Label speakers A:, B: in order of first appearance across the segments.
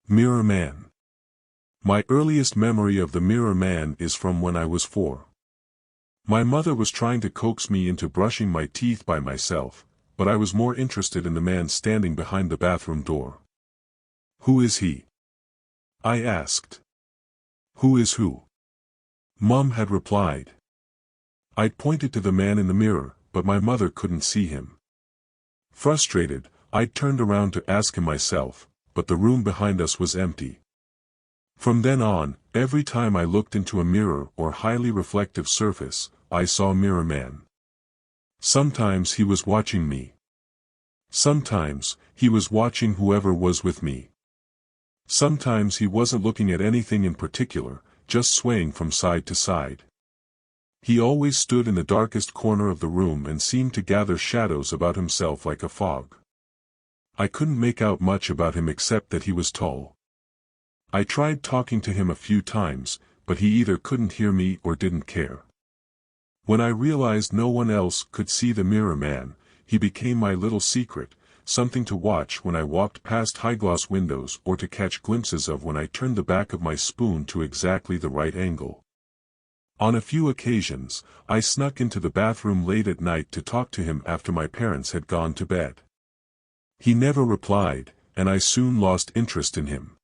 A: Mirror Man. My earliest memory of the Mirror Man is from when I was 4. My mother was trying to coax me into brushing my teeth by myself, but I was more interested in the man standing behind the bathroom door. "Who is he?" I asked. "Who is who?" Mom had replied. I'd pointed to the man in the mirror, but my mother couldn't see him. Frustrated, I'd turned around to ask him myself, but the room behind us was empty. From then on, every time I looked into a mirror or highly reflective surface, I saw Mirror Man. Sometimes he was watching me. Sometimes, he was watching whoever was with me. Sometimes he wasn't looking at anything in particular, just swaying from side to side. He always stood in the darkest corner of the room and seemed to gather shadows about himself like a fog. I couldn't make out much about him except that he was tall. I tried talking to him a few times, but he either couldn't hear me or didn't care. When I realized no one else could see the Mirror Man, he became my little secret, something to watch when I walked past high-gloss windows or to catch glimpses of when I turned the back of my spoon to exactly the right angle. On a few occasions, I snuck into the bathroom late at night to talk to him after my parents had gone to bed. He never replied, and I soon lost interest in him.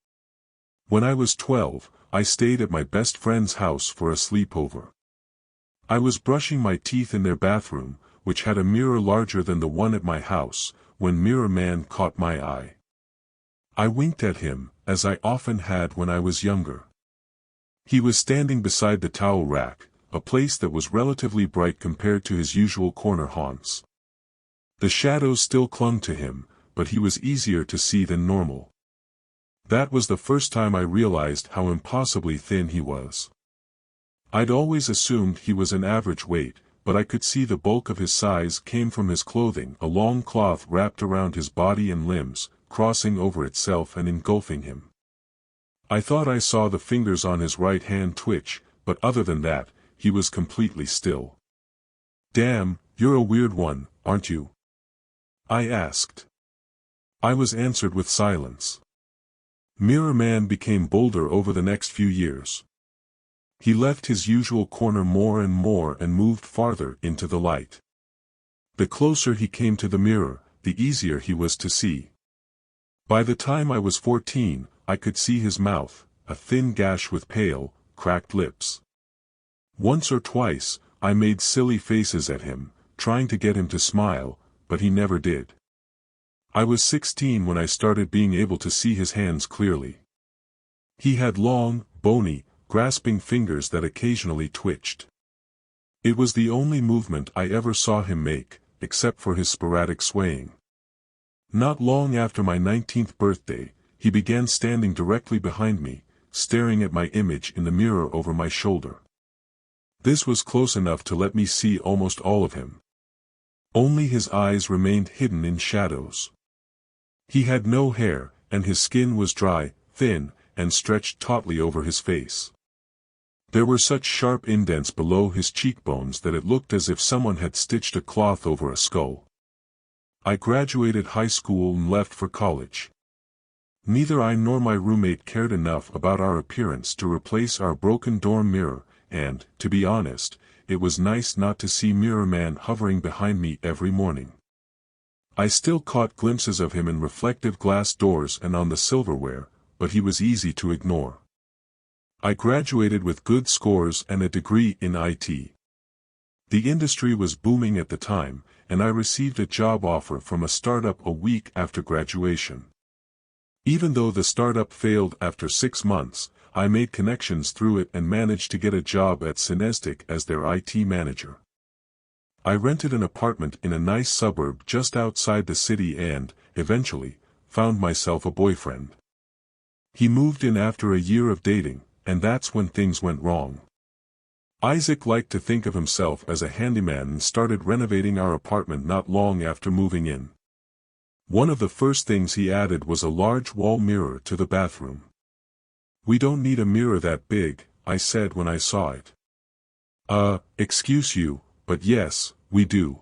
A: When I was 12, I stayed at my best friend's house for a sleepover. I was brushing my teeth in their bathroom, which had a mirror larger than the one at my house, when Mirror Man caught my eye. I winked at him, as I often had when I was younger. He was standing beside the towel rack, a place that was relatively bright compared to his usual corner haunts. The shadows still clung to him, but he was easier to see than normal. That was the first time I realized how impossibly thin he was. I'd always assumed he was an average weight, but I could see the bulk of his size came from his clothing, a long cloth wrapped around his body and limbs, crossing over itself and engulfing him. I thought I saw the fingers on his right hand twitch, but other than that, he was completely still. "Damn, you're a weird one, aren't you?" I asked. I was answered with silence. Mirror Man became bolder over the next few years. He left his usual corner more and more and moved farther into the light. The closer he came to the mirror, the easier he was to see. By the time I was 14, I could see his mouth, a thin gash with pale, cracked lips. Once or twice, I made silly faces at him, trying to get him to smile, but he never did. I was 16 when I started being able to see his hands clearly. He had long, bony, grasping fingers that occasionally twitched. It was the only movement I ever saw him make, except for his sporadic swaying. Not long after my 19th birthday, he began standing directly behind me, staring at my image in the mirror over my shoulder. This was close enough to let me see almost all of him. Only his eyes remained hidden in shadows. He had no hair, and his skin was dry, thin, and stretched tautly over his face. There were such sharp indents below his cheekbones that it looked as if someone had stitched a cloth over a skull. I graduated high school and left for college. Neither I nor my roommate cared enough about our appearance to replace our broken dorm mirror, and, to be honest, it was nice not to see Mirror Man hovering behind me every morning. I still caught glimpses of him in reflective glass doors and on the silverware, but he was easy to ignore. I graduated with good scores and a degree in IT. The industry was booming at the time, and I received a job offer from a startup a week after graduation. Even though the startup failed after 6 months, I made connections through it and managed to get a job at Synestic as their IT manager. I rented an apartment in a nice suburb just outside the city and, eventually, found myself a boyfriend. He moved in after a year of dating, and that's when things went wrong. Isaac liked to think of himself as a handyman and started renovating our apartment not long after moving in. One of the first things he added was a large wall mirror to the bathroom. "We don't need a mirror that big," I said when I saw it. Excuse you, but yes, we do."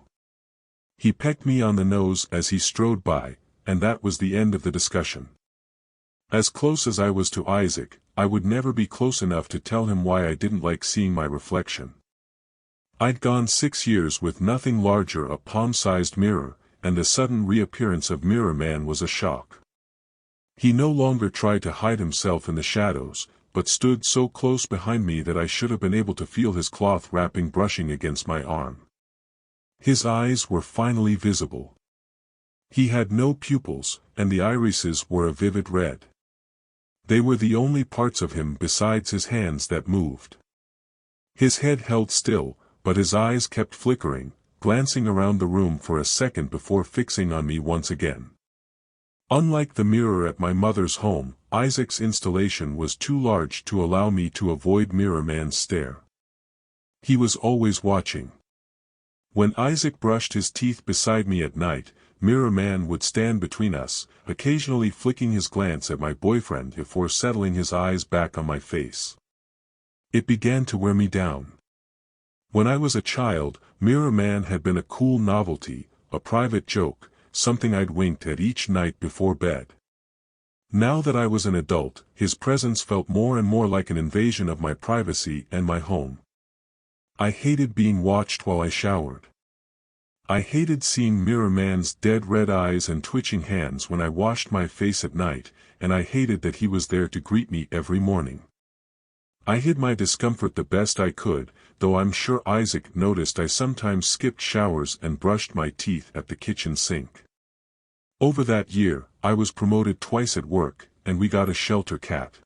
A: He pecked me on the nose as he strode by, and that was the end of the discussion. As close as I was to Isaac, I would never be close enough to tell him why I didn't like seeing my reflection. I'd gone 6 years with nothing larger a palm-sized mirror, and the sudden reappearance of Mirror Man was a shock. He no longer tried to hide himself in the shadows, but stood so close behind me that I should have been able to feel his cloth wrapping brushing against my arm. His eyes were finally visible. He had no pupils, and the irises were a vivid red. They were the only parts of him besides his hands that moved. His head held still, but his eyes kept flickering, glancing around the room for a second before fixing on me once again. Unlike the mirror at my mother's home, Isaac's installation was too large to allow me to avoid Mirror Man's stare. He was always watching. When Isaac brushed his teeth beside me at night, Mirror Man would stand between us, occasionally flicking his glance at my boyfriend before settling his eyes back on my face. It began to wear me down. When I was a child, Mirror Man had been a cool novelty, a private joke, something I'd winked at each night before bed. Now that I was an adult, his presence felt more and more like an invasion of my privacy and my home. I hated being watched while I showered. I hated seeing Mirror Man's dead red eyes and twitching hands when I washed my face at night, and I hated that he was there to greet me every morning. I hid my discomfort the best I could, though I'm sure Isaac noticed I sometimes skipped showers and brushed my teeth at the kitchen sink. Over that year, I was promoted twice at work, and we got a shelter cat.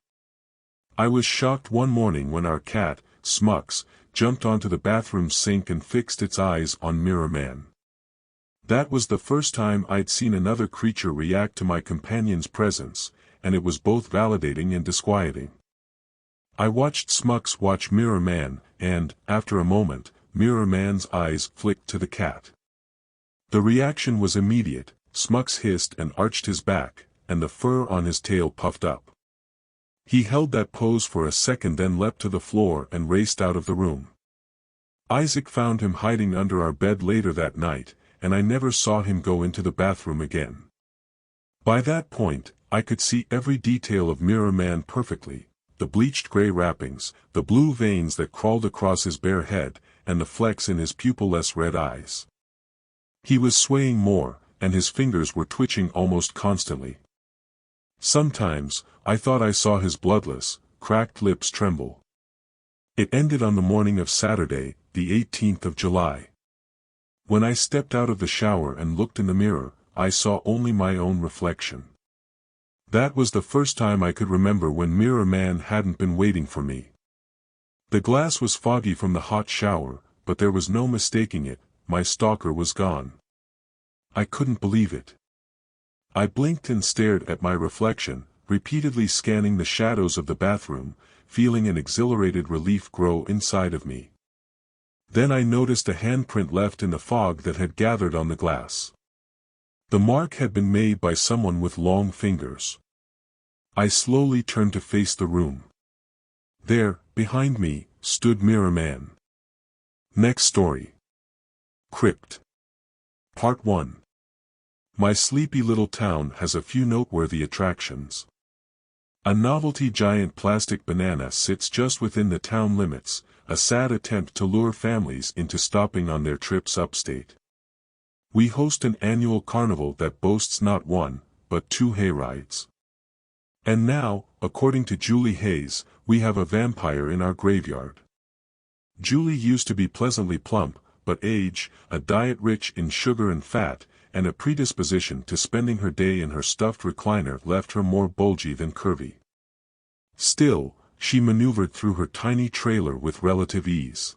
A: I was shocked one morning when our cat, Smucks, jumped onto the bathroom sink and fixed its eyes on Mirror Man. That was the first time I'd seen another creature react to my companion's presence, and it was both validating and disquieting. I watched Smucks watch Mirror Man, and, after a moment, Mirror Man's eyes flicked to the cat. The reaction was immediate. Smucks hissed and arched his back, and the fur on his tail puffed up. He held that pose for a second, then leapt to the floor and raced out of the room. Isaac found him hiding under our bed later that night, and I never saw him go into the bathroom again. By that point, I could see every detail of Mirror Man perfectly: the bleached gray wrappings, the blue veins that crawled across his bare head, and the flecks in his pupilless red eyes. He was swaying more, and his fingers were twitching almost constantly. Sometimes, I thought I saw his bloodless, cracked lips tremble. It ended on the morning of Saturday, the 18th of July. When I stepped out of the shower and looked in the mirror, I saw only my own reflection. That was the first time I could remember when Mirror Man hadn't been waiting for me. The glass was foggy from the hot shower, but there was no mistaking it: my stalker was gone. I couldn't believe it. I blinked and stared at my reflection, repeatedly scanning the shadows of the bathroom, feeling an exhilarated relief grow inside of me. Then I noticed a handprint left in the fog that had gathered on the glass. The mark had been made by someone with long fingers. I slowly turned to face the room. There, behind me, stood Mirror Man. Next story. Crypt. Part 1. My sleepy little town has a few noteworthy attractions. A novelty giant plastic banana sits just within the town limits, a sad attempt to lure families into stopping on their trips upstate. We host an annual carnival that boasts not one, but 2 hayrides. And now, according to Julie Hayes, we have a vampire in our graveyard. Julie used to be pleasantly plump, but age, a diet rich in sugar and fat, and a predisposition to spending her day in her stuffed recliner left her more bulgy than curvy. Still, she maneuvered through her tiny trailer with relative ease.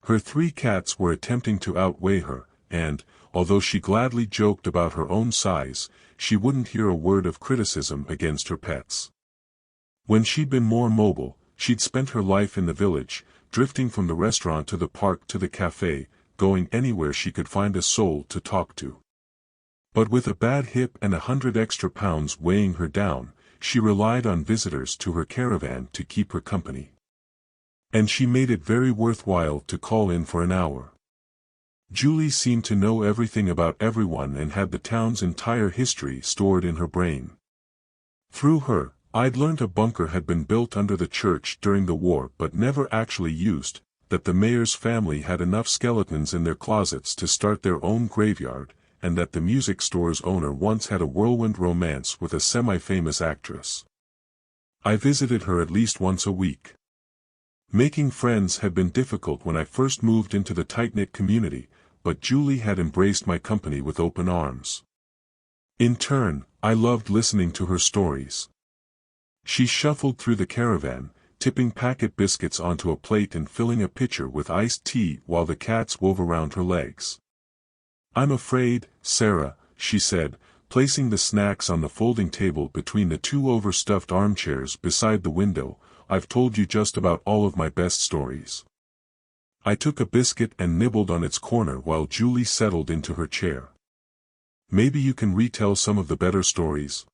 A: Her 3 cats were attempting to outweigh her, and, although she gladly joked about her own size, she wouldn't hear a word of criticism against her pets. When she'd been more mobile, she'd spent her life in the village, drifting from the restaurant to the park to the cafe, going anywhere she could find a soul to talk to. But with a bad hip and 100 extra pounds weighing her down, she relied on visitors to her caravan to keep her company. And she made it very worthwhile to call in for an hour. Julie seemed to know everything about everyone and had the town's entire history stored in her brain. Through her, I'd learned a bunker had been built under the church during the war but never actually used, that the mayor's family had enough skeletons in their closets to start their own graveyard, and that the music store's owner once had a whirlwind romance with a semi-famous actress. I visited her at least once a week. Making friends had been difficult when I first moved into the tight-knit community, but Julie had embraced my company with open arms. In turn, I loved listening to her stories. She shuffled through the caravan, tipping packet biscuits onto a plate and filling a pitcher with iced tea while the cats wove around her legs. "I'm afraid, Sarah," she said, placing the snacks on the folding table between the two overstuffed armchairs beside the window, "I've told you just about all of my best stories." I took a biscuit and nibbled on its corner while Julie settled into her chair. "Maybe you can retell some of the better stories?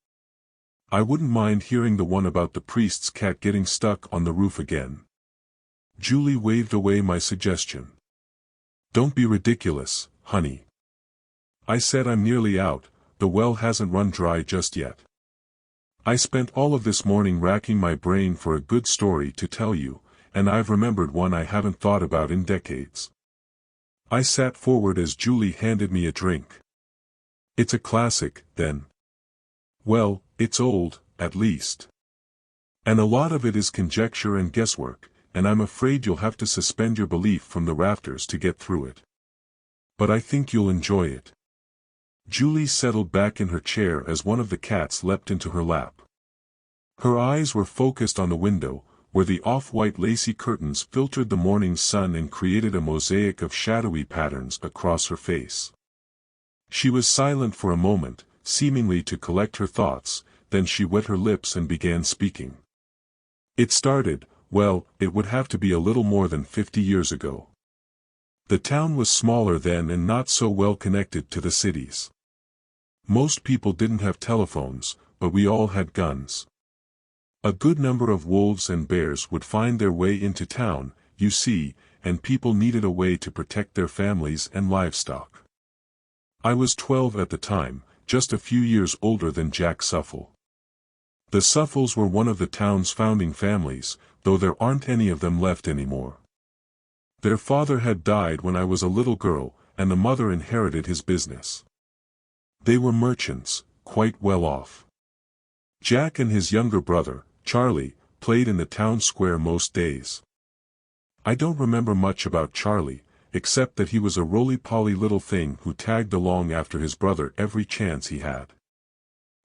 A: I wouldn't mind hearing the one about the priest's cat getting stuck on the roof again." Julie waved away my suggestion. "Don't be ridiculous, honey. I said I'm nearly out, the well hasn't run dry just yet. I spent all of this morning racking my brain for a good story to tell you, and I've remembered one I haven't thought about in decades." I sat forward as Julie handed me a drink. "It's a classic, then." "Well, it's old, at least. And a lot of it is conjecture and guesswork, and I'm afraid you'll have to suspend your belief from the rafters to get through it. But I think you'll enjoy it." Julie settled back in her chair as one of the cats leapt into her lap. Her eyes were focused on the window, where the off-white lacy curtains filtered the morning sun and created a mosaic of shadowy patterns across her face. She was silent for a moment, seemingly to collect her thoughts, then she wet her lips and began speaking. "It started, well, it would have to be a little more than 50 years ago. The town was smaller then and not so well connected to the cities. Most people didn't have telephones, but we all had guns. A good number of wolves and bears would find their way into town, you see, and people needed a way to protect their families and livestock. I was 12 at the time, just a few years older than Jack Suffle. The Suffles were one of the town's founding families, though there aren't any of them left anymore. Their father had died when I was a little girl, and the mother inherited his business. They were merchants, quite well off. Jack and his younger brother, Charlie, played in the town square most days. I don't remember much about Charlie, except that he was a roly-poly little thing who tagged along after his brother every chance he had.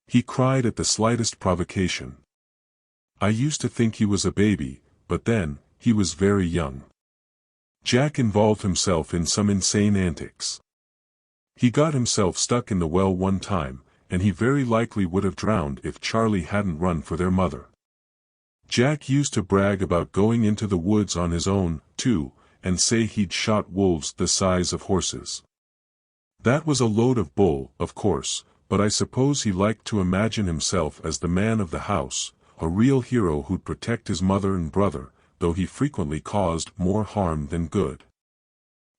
A: He cried at the slightest provocation. I used to think he was a baby, but then, he was very young. Jack involved himself in some insane antics. He got himself stuck in the well one time, and he very likely would have drowned if Charlie hadn't run for their mother. Jack used to brag about going into the woods on his own, too, and say he'd shot wolves the size of horses. That was a load of bull, of course, but I suppose he liked to imagine himself as the man of the house, a real hero who'd protect his mother and brother, though he frequently caused more harm than good.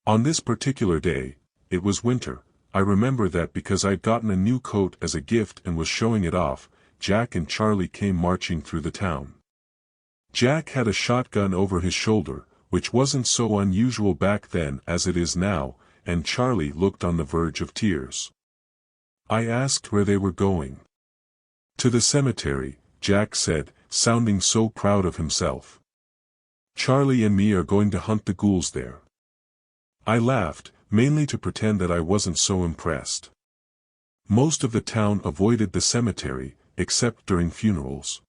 A: On this particular day, it was winter. I remember that because I'd gotten a new coat as a gift and was showing it off, Jack and Charlie came marching through the town. Jack had a shotgun over his shoulder, which wasn't so unusual back then as it is now, and Charlie looked on the verge of tears. I asked where they were going. "To the cemetery," Jack said, sounding so proud of himself. "Charlie and me are going to hunt the ghouls there." I laughed, mainly to pretend that I wasn't so impressed. Most of the town avoided the cemetery, except during funerals.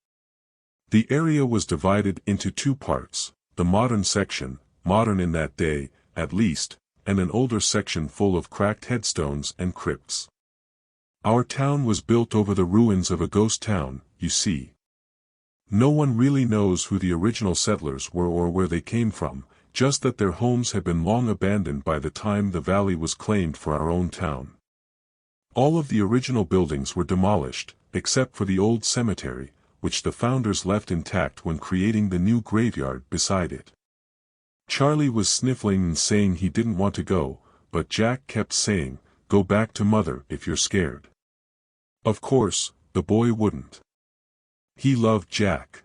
A: The area was divided into two parts, the modern section, modern in that day, at least, and an older section full of cracked headstones and crypts. Our town was built over the ruins of a ghost town, you see. No one really knows who the original settlers were or where they came from, just that their homes had been long abandoned by the time the valley was claimed for our own town. All of the original buildings were demolished, except for the old cemetery, which the founders left intact when creating the new graveyard beside it. Charlie was sniffling and saying he didn't want to go, but Jack kept saying, "Go back to Mother if you're scared." Of course, the boy wouldn't. He loved Jack.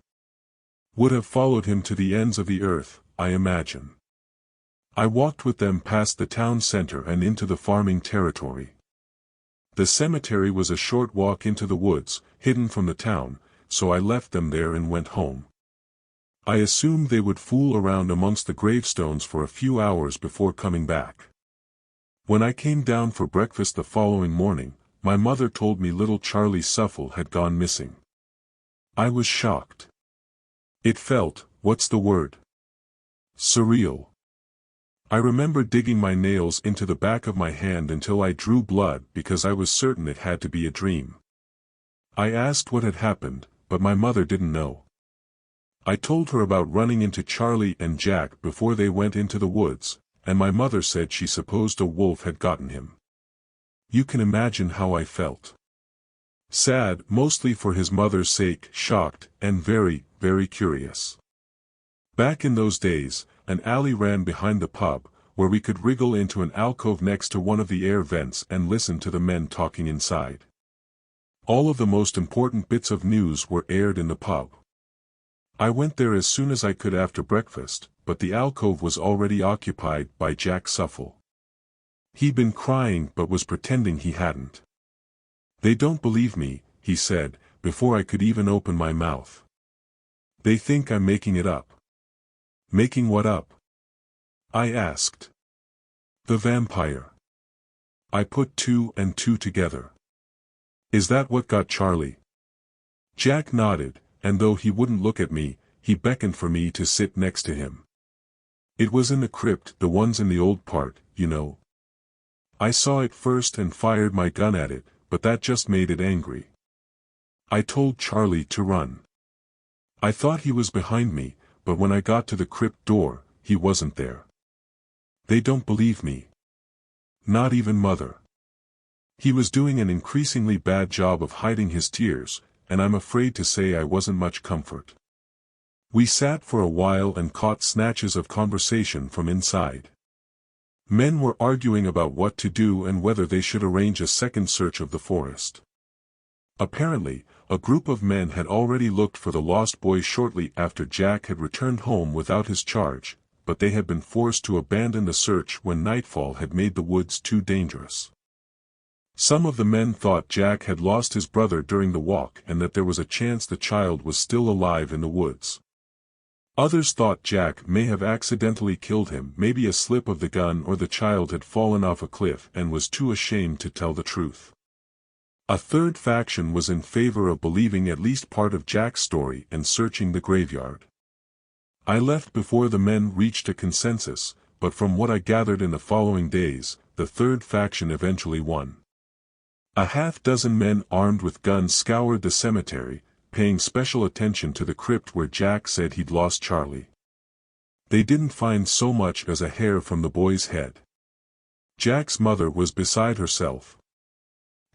A: Would have followed him to the ends of the earth, I imagine. I walked with them past the town center and into the farming territory. The cemetery was a short walk into the woods, hidden from the town, so I left them there and went home. I assumed they would fool around amongst the gravestones for a few hours before coming back. When I came down for breakfast the following morning, my mother told me little Charlie Suffle had gone missing. I was shocked. It felt, what's the word? Surreal. I remember digging my nails into the back of my hand until I drew blood because I was certain it had to be a dream. I asked what had happened, but my mother didn't know. I told her about running into Charlie and Jack before they went into the woods, and my mother said she supposed a wolf had gotten him. You can imagine how I felt. Sad, mostly for his mother's sake, shocked, and very, very curious. Back in those days, an alley ran behind the pub, where we could wriggle into an alcove next to one of the air vents and listen to the men talking inside. All of the most important bits of news were aired in the pub. I went there as soon as I could after breakfast, but the alcove was already occupied by Jack Suffle. He'd been crying but was pretending he hadn't. "They don't believe me," he said, before I could even open my mouth. "They think I'm making it up." "Making what up?" I asked. "The vampire." I put two and two together. "Is that what got Charlie?" Jack nodded, and though he wouldn't look at me, he beckoned for me to sit next to him. "It was in the crypt, the ones in the old part, you know. I saw it first and fired my gun at it, but that just made it angry. I told Charlie to run. I thought he was behind me, but when I got to the crypt door, he wasn't there. They don't believe me. Not even Mother. He was doing an increasingly bad job of hiding his tears, and I'm afraid to say I wasn't much comfort. We sat for a while and caught snatches of conversation from inside. Men were arguing about what to do and whether they should arrange a second search of the forest. Apparently, a group of men had already looked for the lost boy shortly after Jack had returned home without his charge, but they had been forced to abandon the search when nightfall had made the woods too dangerous. Some of the men thought Jack had lost his brother during the walk and that there was a chance the child was still alive in the woods. Others thought Jack may have accidentally killed him, maybe a slip of the gun or the child had fallen off a cliff and was too ashamed to tell the truth. A third faction was in favor of believing at least part of Jack's story and searching the graveyard. I left before the men reached a consensus, but from what I gathered in the following days, the third faction eventually won. A half-dozen men armed with guns scoured the cemetery, paying special attention to the crypt where Jack said he'd lost Charlie. They didn't find so much as a hair from the boy's head. Jack's mother was beside herself.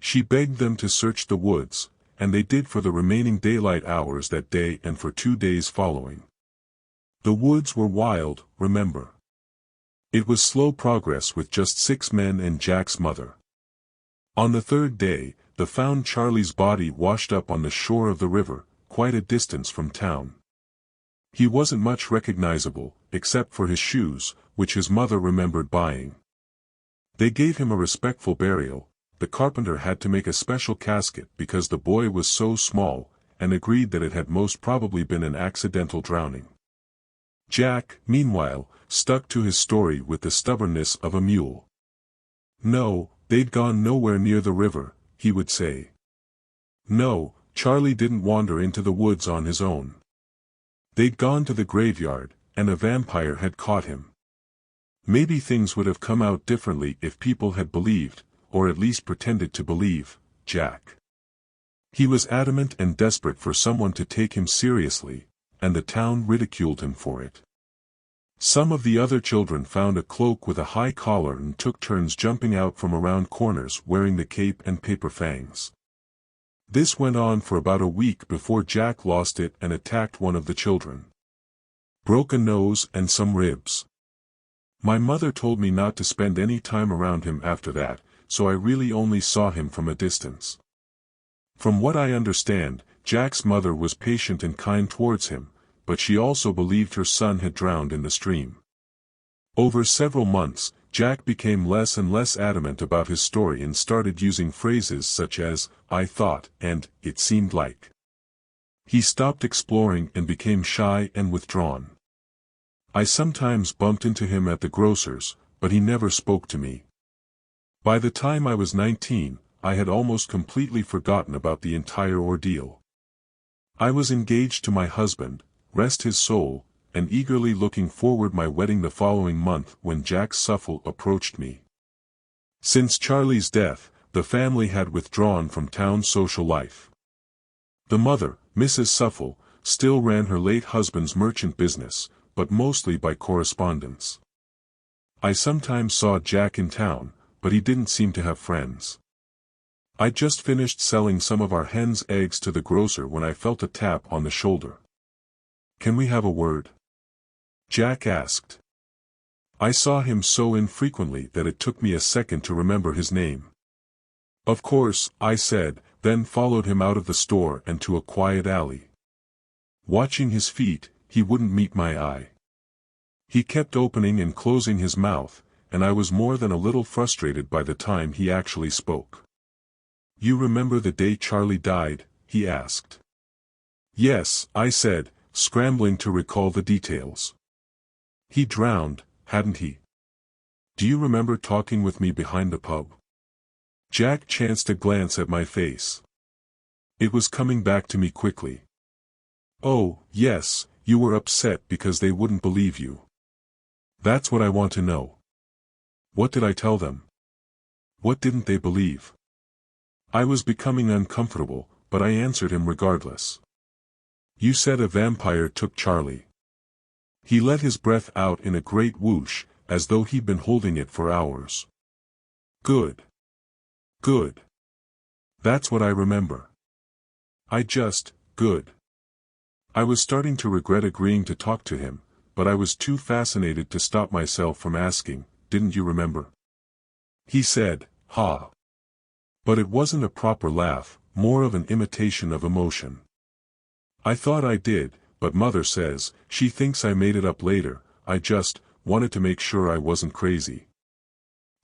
A: She begged them to search the woods, and they did for the remaining daylight hours that day and for 2 days following. The woods were wild, remember. It was slow progress with just 6 men and Jack's mother. On the third day, they found Charlie's body washed up on the shore of the river, quite a distance from town. He wasn't much recognizable, except for his shoes, which his mother remembered buying. They gave him a respectful burial. The carpenter had to make a special casket because the boy was so small, and agreed that it had most probably been an accidental drowning. Jack, meanwhile, stuck to his story with the stubbornness of a mule. No, they'd gone nowhere near the river, he would say. No, Charlie didn't wander into the woods on his own. They'd gone to the graveyard, and a vampire had caught him. Maybe things would have come out differently if people had believed, or at least pretended to believe, Jack. He was adamant and desperate for someone to take him seriously, and the town ridiculed him for it. Some of the other children found a cloak with a high collar and took turns jumping out from around corners wearing the cape and paper fangs. This went on for about a week before Jack lost it and attacked one of the children. Broke a nose and some ribs. My mother told me not to spend any time around him after that, so I really only saw him from a distance. From what I understand, Jack's mother was patient and kind towards him, but she also believed her son had drowned in the stream. Over several months, Jack became less and less adamant about his story and started using phrases such as, "I thought," and "it seemed like." He stopped exploring and became shy and withdrawn. I sometimes bumped into him at the grocer's, but he never spoke to me. By the time I was 19, I had almost completely forgotten about the entire ordeal. I was engaged to my husband, rest his soul, and eagerly looking forward my wedding the following month when Jack Suffel approached me. Since Charlie's death, the family had withdrawn from town social life. The mother, Mrs. Suffel, still ran her late husband's merchant business, but mostly by correspondence. I sometimes saw Jack in town, but he didn't seem to have friends. I just finished selling some of our hens' eggs to the grocer when I felt a tap on the shoulder. "Can we have a word?" Jack asked. I saw him so infrequently that it took me a second to remember his name. "Of course," I said, then followed him out of the store and to a quiet alley. Watching his feet, he wouldn't meet my eye. He kept opening and closing his mouth, and I was more than a little frustrated by the time he actually spoke. "You remember the day Charlie died?" he asked. "Yes," I said, scrambling to recall the details. "He drowned, hadn't he? Do you remember talking with me behind the pub?" Jack chanced a glance at my face. It was coming back to me quickly. "Oh, yes, you were upset because they wouldn't believe you. That's what I want to know. What did I tell them? What didn't they believe?" I was becoming uncomfortable, but I answered him regardless. "You said a vampire took Charlie." He let his breath out in a great whoosh, as though he'd been holding it for hours. Good. Good. That's what I remember. Good. I was starting to regret agreeing to talk to him, but I was too fascinated to stop myself from asking, "Didn't you remember?" He said, "Ha." But it wasn't a proper laugh, more of an imitation of emotion. "I thought I did, but Mother says, she thinks I made it up later. I just wanted to make sure I wasn't crazy.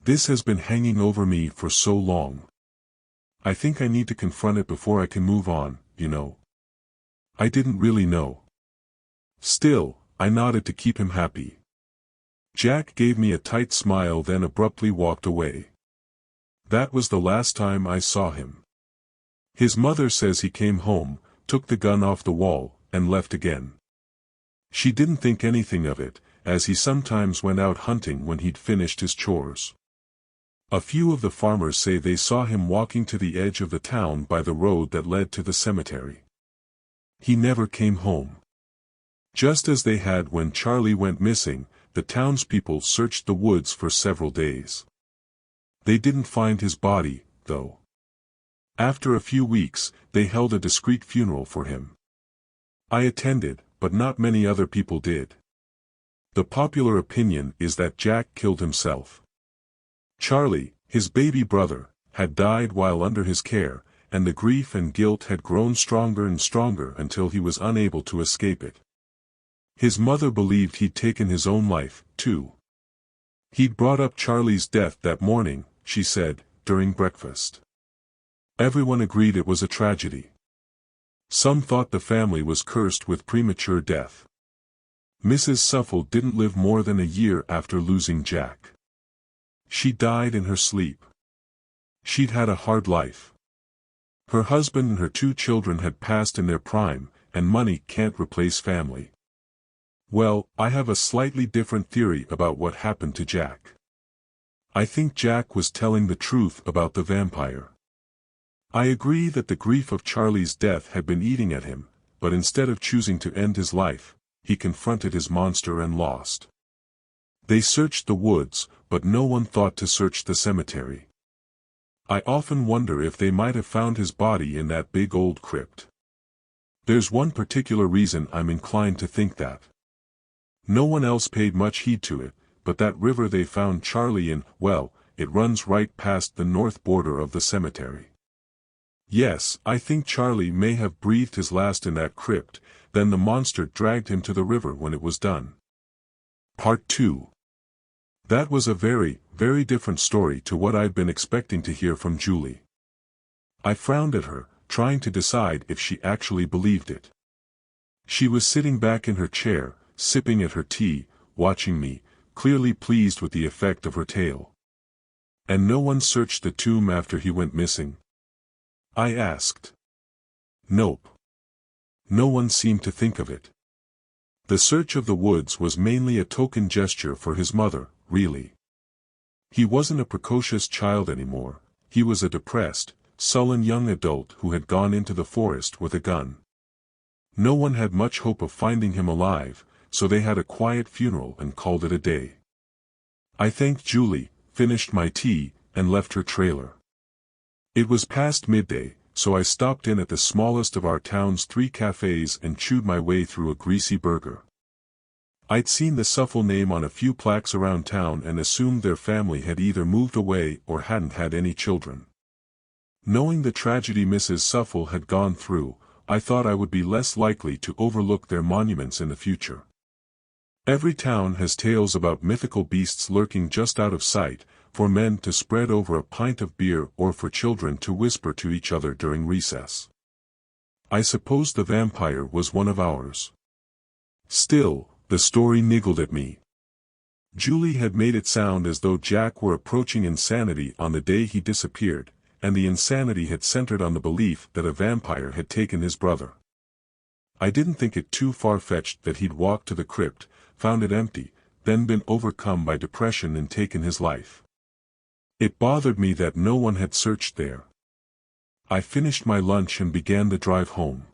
A: This has been hanging over me for so long. I think I need to confront it before I can move on, you know." I didn't really know. Still, I nodded to keep him happy. Jack gave me a tight smile, then abruptly walked away. That was the last time I saw him. His mother says he came home, took the gun off the wall, and left again. She didn't think anything of it, as he sometimes went out hunting when he'd finished his chores. A few of the farmers say they saw him walking to the edge of the town by the road that led to the cemetery. He never came home. Just as they had when Charlie went missing, the townspeople searched the woods for several days. They didn't find his body, though. After a few weeks, they held a discreet funeral for him. I attended, but not many other people did. The popular opinion is that Jack killed himself. Charlie, his baby brother, had died while under his care, and the grief and guilt had grown stronger and stronger until he was unable to escape it. His mother believed he'd taken his own life, too. He'd brought up Charlie's death that morning, she said, during breakfast. Everyone agreed it was a tragedy. Some thought the family was cursed with premature death. Mrs. Suffel didn't live more than a year after losing Jack. She died in her sleep. She'd had a hard life. Her husband and her 2 children had passed in their prime, and money can't replace family. Well, I have a slightly different theory about what happened to Jack. I think Jack was telling the truth about the vampire. I agree that the grief of Charlie's death had been eating at him, but instead of choosing to end his life, he confronted his monster and lost. They searched the woods, but no one thought to search the cemetery. I often wonder if they might have found his body in that big old crypt. There's one particular reason I'm inclined to think that. No one else paid much heed to it, but that river they found Charlie in, well, it runs right past the north border of the cemetery. Yes, I think Charlie may have breathed his last in that crypt, then the monster dragged him to the river when it was done. Part 2. That was a very, very different story to what I'd been expecting to hear from Julie. I frowned at her, trying to decide if she actually believed it. She was sitting back in her chair, sipping at her tea, watching me, clearly pleased with the effect of her tale. And no one searched the tomb after he went missing? I asked. Nope. No one seemed to think of it. The search of the woods was mainly a token gesture for his mother, really. He wasn't a precocious child anymore, he was a depressed, sullen young adult who had gone into the forest with a gun. No one had much hope of finding him alive, so they had a quiet funeral and called it a day. I thanked Julie, finished my tea, and left her trailer. It was past midday, so I stopped in at the smallest of our town's 3 cafes and chewed my way through a greasy burger. I'd seen the Suffel name on a few plaques around town and assumed their family had either moved away or hadn't had any children. Knowing the tragedy Mrs. Suffel had gone through, I thought I would be less likely to overlook their monuments in the future. Every town has tales about mythical beasts lurking just out of sight, for men to spread over a pint of beer or for children to whisper to each other during recess. I suppose the vampire was one of ours. Still, the story niggled at me. Julie had made it sound as though Jack were approaching insanity on the day he disappeared, and the insanity had centered on the belief that a vampire had taken his brother. I didn't think it too far-fetched that he'd walked to the crypt, found it empty, then been overcome by depression and taken his life. It bothered me that no one had searched there. I finished my lunch and began the drive home.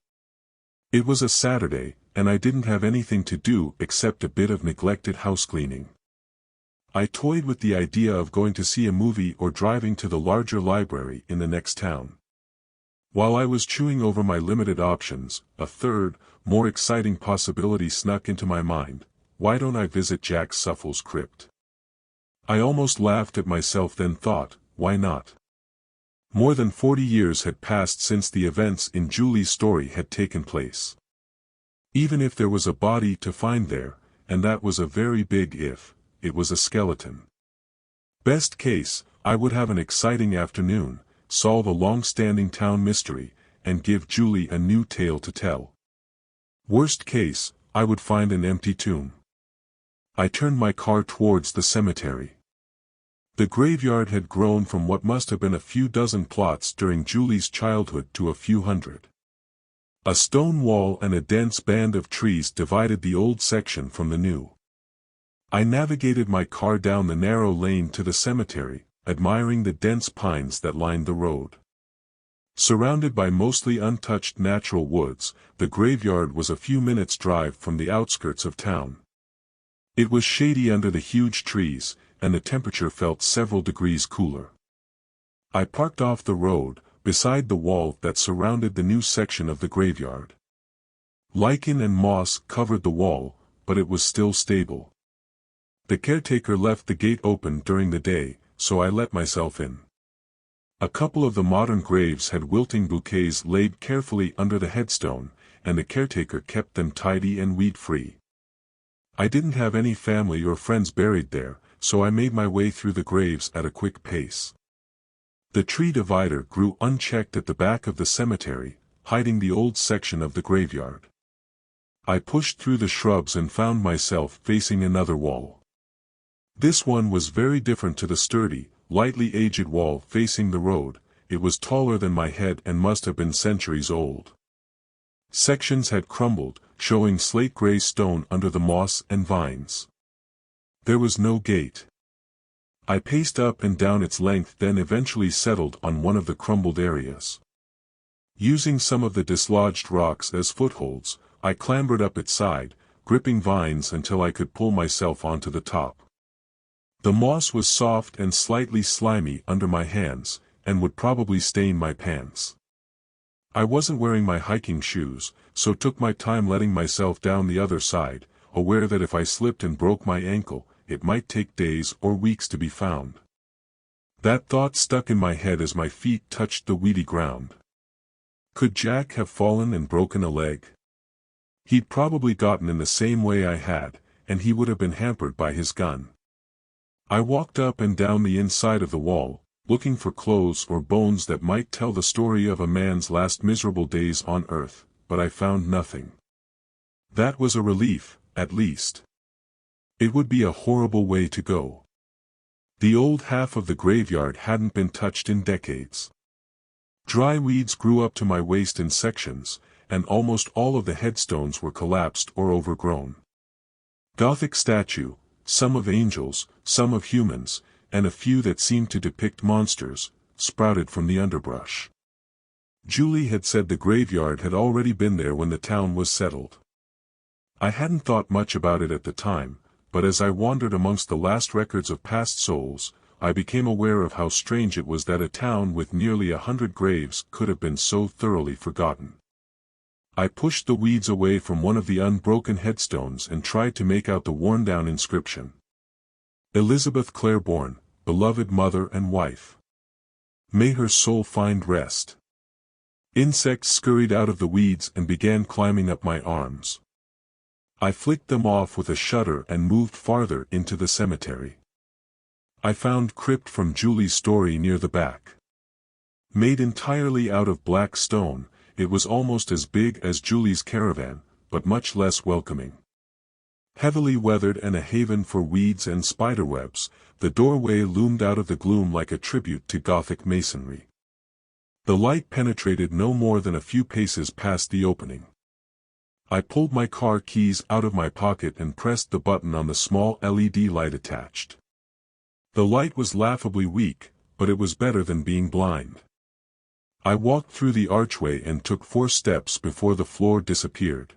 A: It was a Saturday, and I didn't have anything to do except a bit of neglected housecleaning. I toyed with the idea of going to see a movie or driving to the larger library in the next town. While I was chewing over my limited options, a third, more exciting possibility snuck into my mind: why don't I visit Jack Suffel's crypt? I almost laughed at myself, then thought, why not? More than 40 years had passed since the events in Julie's story had taken place. Even if there was a body to find there, and that was a very big if, it was a skeleton. Best case, I would have an exciting afternoon, solve a long-standing town mystery, and give Julie a new tale to tell. Worst case, I would find an empty tomb. I turned my car towards the cemetery. The graveyard had grown from what must have been a few dozen plots during Julie's childhood to a few hundred. A stone wall and a dense band of trees divided the old section from the new. I navigated my car down the narrow lane to the cemetery, admiring the dense pines that lined the road. Surrounded by mostly untouched natural woods, the graveyard was a few minutes' drive from the outskirts of town. It was shady under the huge trees, and the temperature felt several degrees cooler. I parked off the road, beside the wall that surrounded the new section of the graveyard. Lichen and moss covered the wall, but it was still stable. The caretaker left the gate open during the day, so I let myself in. A couple of the modern graves had wilting bouquets laid carefully under the headstone, and the caretaker kept them tidy and weed-free. I didn't have any family or friends buried there, so I made my way through the graves at a quick pace. The tree divider grew unchecked at the back of the cemetery, hiding the old section of the graveyard. I pushed through the shrubs and found myself facing another wall. This one was very different to the sturdy, lightly aged wall facing the road. It was taller than my head and must have been centuries old. Sections had crumbled, showing slate-gray stone under the moss and vines. There was no gate. I paced up and down its length, then eventually settled on one of the crumbled areas. Using some of the dislodged rocks as footholds, I clambered up its side, gripping vines until I could pull myself onto the top. The moss was soft and slightly slimy under my hands, and would probably stain my pants. I wasn't wearing my hiking shoes, so took my time letting myself down the other side, aware that if I slipped and broke my ankle, it might take days or weeks to be found. That thought stuck in my head as my feet touched the weedy ground. Could Jack have fallen and broken a leg? He'd probably gotten in the same way I had, and he would have been hampered by his gun. I walked up and down the inside of the wall, looking for clothes or bones that might tell the story of a man's last miserable days on earth, but I found nothing. That was a relief, at least. It would be a horrible way to go. The old half of the graveyard hadn't been touched in decades. Dry weeds grew up to my waist in sections, and almost all of the headstones were collapsed or overgrown. Gothic statue, some of angels, some of humans, and a few that seemed to depict monsters, sprouted from the underbrush. Julie had said the graveyard had already been there when the town was settled. I hadn't thought much about it at the time, but as I wandered amongst the last records of past souls, I became aware of how strange it was that a town with nearly 100 graves could have been so thoroughly forgotten. I pushed the weeds away from one of the unbroken headstones and tried to make out the worn-down inscription. Elizabeth Claiborne, beloved mother and wife. May her soul find rest. Insects scurried out of the weeds and began climbing up my arms. I flicked them off with a shudder and moved farther into the cemetery. I found crypt from Julie's story near the back. Made entirely out of black stone, it was almost as big as Julie's caravan, but much less welcoming. Heavily weathered and a haven for weeds and spiderwebs, the doorway loomed out of the gloom like a tribute to Gothic masonry. The light penetrated no more than a few paces past the opening. I pulled my car keys out of my pocket and pressed the button on the small LED light attached. The light was laughably weak, but it was better than being blind. I walked through the archway and took 4 steps before the floor disappeared.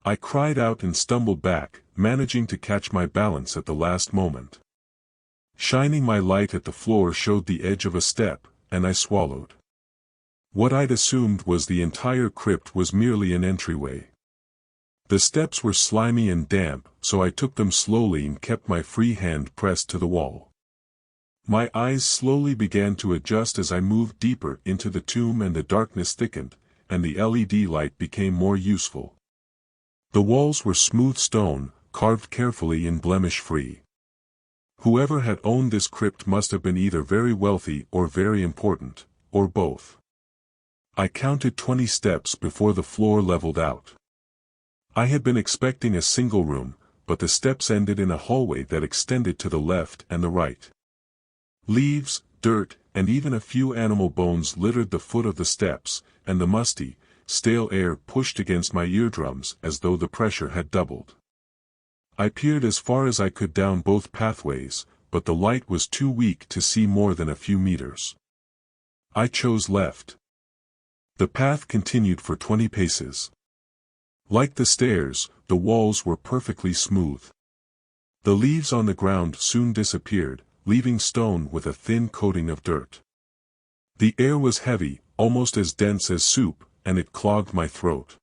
A: I cried out and stumbled back, managing to catch my balance at the last moment. Shining my light at the floor showed the edge of a step, and I swallowed. What I'd assumed was the entire crypt was merely an entryway. The steps were slimy and damp, so I took them slowly and kept my free hand pressed to the wall. My eyes slowly began to adjust as I moved deeper into the tomb and the darkness thickened, and the LED light became more useful. The walls were smooth stone, carved carefully and blemish-free. Whoever had owned this crypt must have been either very wealthy or very important, or both. I counted 20 steps before the floor leveled out. I had been expecting a single room, but the steps ended in a hallway that extended to the left and the right. Leaves, dirt, and even a few animal bones littered the foot of the steps, and the musty, stale air pushed against my eardrums as though the pressure had doubled. I peered as far as I could down both pathways, but the light was too weak to see more than a few meters. I chose left. The path continued for 20 paces. Like the stairs, the walls were perfectly smooth. The leaves on the ground soon disappeared, leaving stone with a thin coating of dirt. The air was heavy, almost as dense as soup, and it clogged my throat.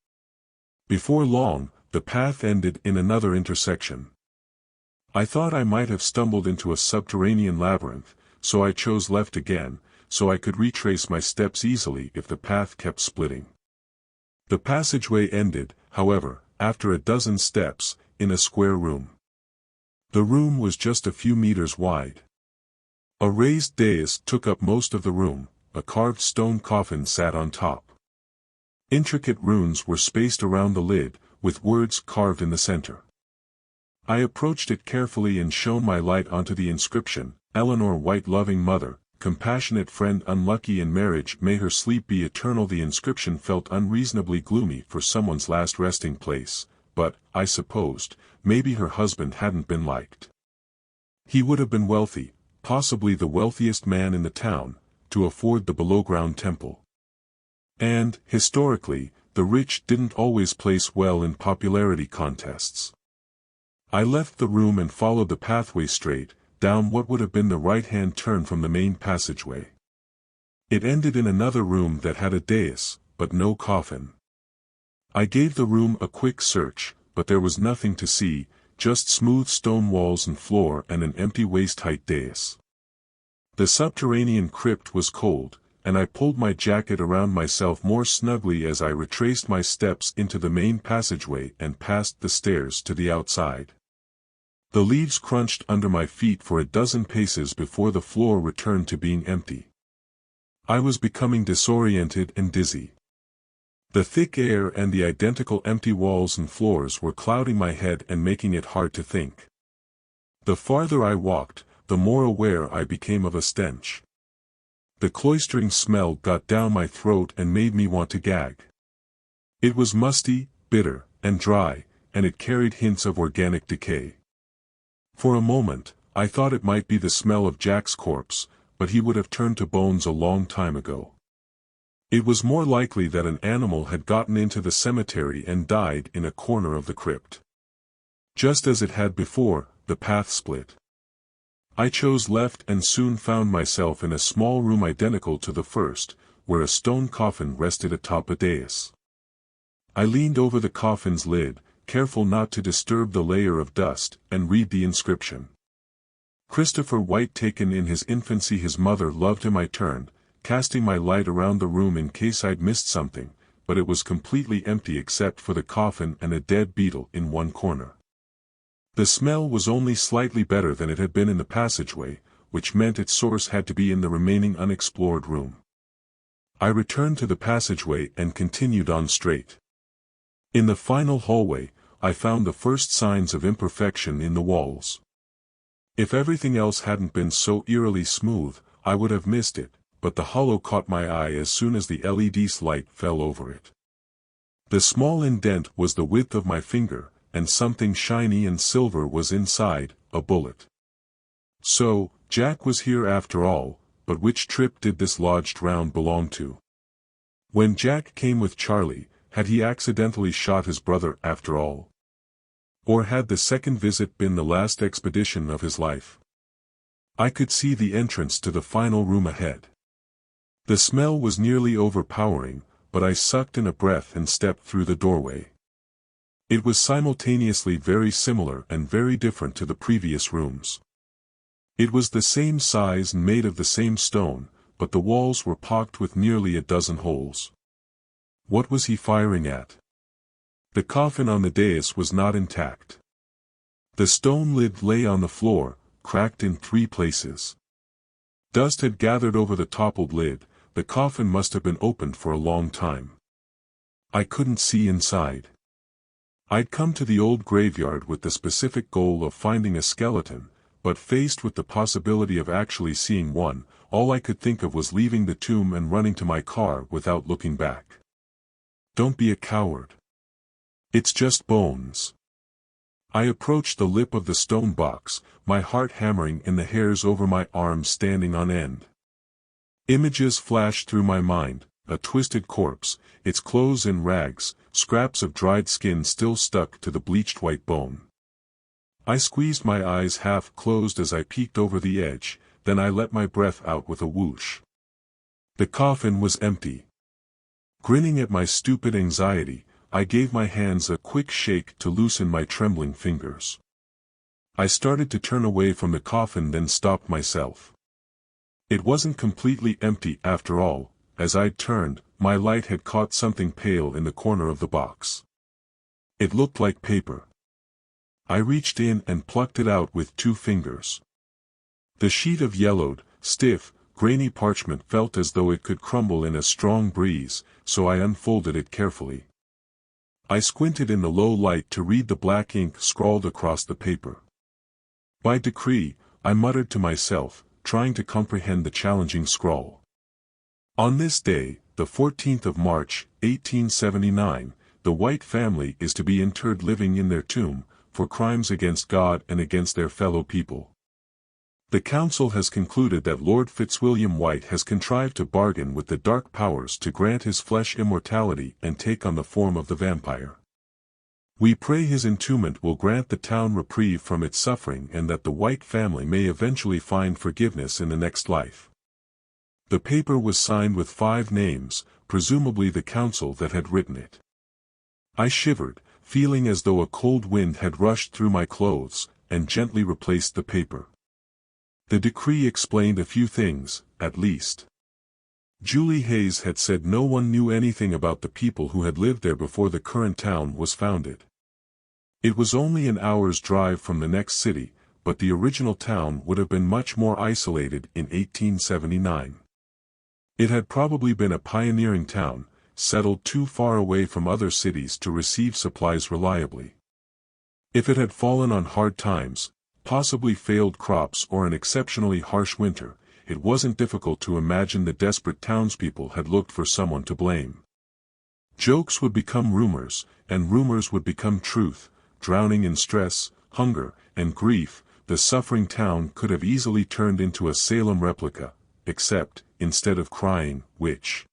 A: Before long, the path ended in another intersection. I thought I might have stumbled into a subterranean labyrinth, so I chose left again, so I could retrace my steps easily if the path kept splitting. The passageway ended, however, after a dozen steps, in a square room. The room was just a few meters wide. A raised dais took up most of the room, a carved stone coffin sat on top. Intricate runes were spaced around the lid, with words carved in the center. I approached it carefully and shone my light onto the inscription, Eleanor White, loving mother, compassionate friend, unlucky in marriage, may her sleep be eternal. The inscription felt unreasonably gloomy for someone's last resting place, but, I supposed, maybe her husband hadn't been liked. He would have been wealthy, possibly the wealthiest man in the town, to afford the below-ground temple. And, historically, the rich didn't always place well in popularity contests. I left the room and followed the pathway straight, down what would have been the right-hand turn from the main passageway. It ended in another room that had a dais, but no coffin. I gave the room a quick search, but there was nothing to see, just smooth stone walls and floor and an empty waist-height dais. The subterranean crypt was cold, and I pulled my jacket around myself more snugly as I retraced my steps into the main passageway and past the stairs to the outside. The leaves crunched under my feet for a dozen paces before the floor returned to being empty. I was becoming disoriented and dizzy. The thick air and the identical empty walls and floors were clouding my head and making it hard to think. The farther I walked, the more aware I became of a stench. The cloistering smell got down my throat and made me want to gag. It was musty, bitter, and dry, and it carried hints of organic decay. For a moment, I thought it might be the smell of Jack's corpse, but he would have turned to bones a long time ago. It was more likely that an animal had gotten into the cemetery and died in a corner of the crypt. Just as it had before, the path split. I chose left and soon found myself in a small room identical to the first, where a stone coffin rested atop a dais. I leaned over the coffin's lid, careful not to disturb the layer of dust, and read the inscription. Christopher White, taken in his infancy. His mother loved him. I turned, casting my light around the room in case I'd missed something, but it was completely empty except for the coffin and a dead beetle in one corner. The smell was only slightly better than it had been in the passageway, which meant its source had to be in the remaining unexplored room. I returned to the passageway and continued on straight. In the final hallway, I found the first signs of imperfection in the walls. If everything else hadn't been so eerily smooth, I would have missed it, but the hollow caught my eye as soon as the LED light fell over it. The small indent was the width of my finger, and something shiny and silver was inside, a bullet. So, Jack was here after all, but which trip did this lodged round belong to? When Jack came with Charlie, had he accidentally shot his brother after all? Or had the second visit been the last expedition of his life? I could see the entrance to the final room ahead. The smell was nearly overpowering, but I sucked in a breath and stepped through the doorway. It was simultaneously very similar and very different to the previous rooms. It was the same size and made of the same stone, but the walls were pocked with nearly a dozen holes. What was he firing at? The coffin on the dais was not intact. The stone lid lay on the floor, cracked in 3 places. Dust had gathered over the toppled lid. The coffin must have been opened for a long time. I couldn't see inside. I'd come to the old graveyard with the specific goal of finding a skeleton, but faced with the possibility of actually seeing one, all I could think of was leaving the tomb and running to my car without looking back. Don't be a coward. It's just bones. I approached the lip of the stone box, my heart hammering and the hairs over my arms standing on end. Images flashed through my mind, a twisted corpse, its clothes in rags, scraps of dried skin still stuck to the bleached white bone. I squeezed my eyes half closed as I peeked over the edge, then I let my breath out with a whoosh. The coffin was empty. Grinning at my stupid anxiety, I gave my hands a quick shake to loosen my trembling fingers. I started to turn away from the coffin, then stopped myself. It wasn't completely empty after all. As I'd turned, my light had caught something pale in the corner of the box. It looked like paper. I reached in and plucked it out with 2 fingers. The sheet of yellowed, stiff, grainy parchment felt as though it could crumble in a strong breeze, so I unfolded it carefully. I squinted in the low light to read the black ink scrawled across the paper. By decree, I muttered to myself, trying to comprehend the challenging scrawl. On this day, the 14th of March, 1879, the White family is to be interred living in their tomb, for crimes against God and against their fellow people. The council has concluded that Lord Fitzwilliam White has contrived to bargain with the dark powers to grant his flesh immortality and take on the form of the vampire. We pray his entombment will grant the town reprieve from its suffering and that the White family may eventually find forgiveness in the next life. The paper was signed with 5 names, presumably the council that had written it. I shivered, feeling as though a cold wind had rushed through my clothes, and gently replaced the paper. The decree explained a few things, at least. Julie Hayes had said no one knew anything about the people who had lived there before the current town was founded. It was only an hour's drive from the next city, but the original town would have been much more isolated in 1879. It had probably been a pioneering town, settled too far away from other cities to receive supplies reliably. If it had fallen on hard times, possibly failed crops or an exceptionally harsh winter, it wasn't difficult to imagine the desperate townspeople had looked for someone to blame. Jokes would become rumors, and rumors would become truth. Drowning in stress, hunger, and grief, the suffering town could have easily turned into a Salem replica, except, instead of crying, witch,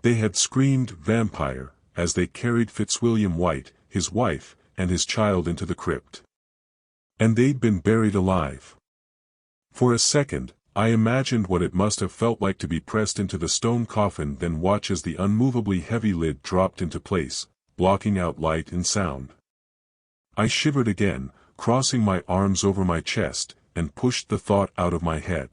A: they had screamed vampire, as they carried Fitzwilliam White, his wife, and his child into the crypt. And they'd been buried alive. For a second, I imagined what it must have felt like to be pressed into the stone coffin, then watch as the unmovably heavy lid dropped into place, blocking out light and sound. I shivered again, crossing my arms over my chest, and pushed the thought out of my head.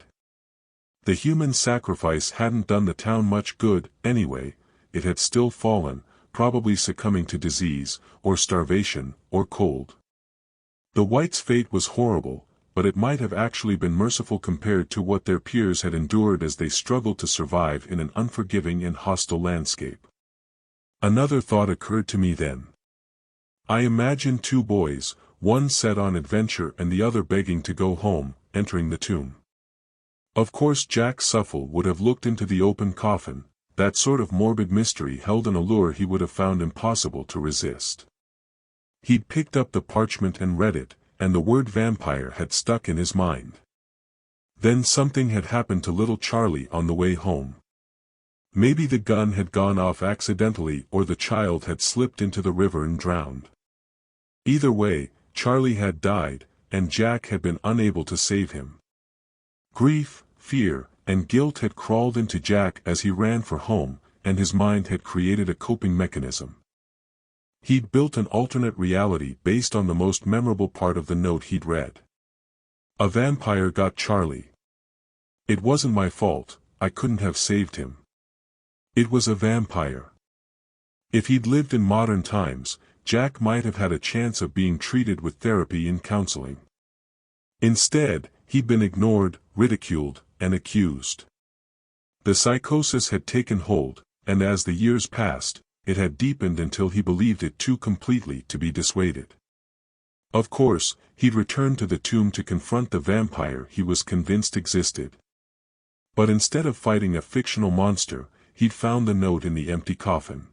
A: The human sacrifice hadn't done the town much good, anyway. It had still fallen, probably succumbing to disease, or starvation, or cold. The Whites' fate was horrible, but it might have actually been merciful compared to what their peers had endured as they struggled to survive in an unforgiving and hostile landscape. Another thought occurred to me then. I imagined two boys, one set on adventure and the other begging to go home, entering the tomb. Of course Jack Suffle would have looked into the open coffin. That sort of morbid mystery held an allure he would have found impossible to resist. He'd picked up the parchment and read it, and the word vampire had stuck in his mind. Then something had happened to little Charlie on the way home. Maybe the gun had gone off accidentally or the child had slipped into the river and drowned. Either way, Charlie had died, and Jack had been unable to save him. Grief, fear, and guilt had crawled into Jack as he ran for home, and his mind had created a coping mechanism. He'd built an alternate reality based on the most memorable part of the note he'd read. A vampire got Charlie. It wasn't my fault, I couldn't have saved him. It was a vampire. If he'd lived in modern times, Jack might have had a chance of being treated with therapy and counseling. Instead, he'd been ignored, ridiculed, and accused. The psychosis had taken hold, and as the years passed, it had deepened until he believed it too completely to be dissuaded. Of course, he'd returned to the tomb to confront the vampire he was convinced existed. But instead of fighting a fictional monster, he'd found the note in the empty coffin.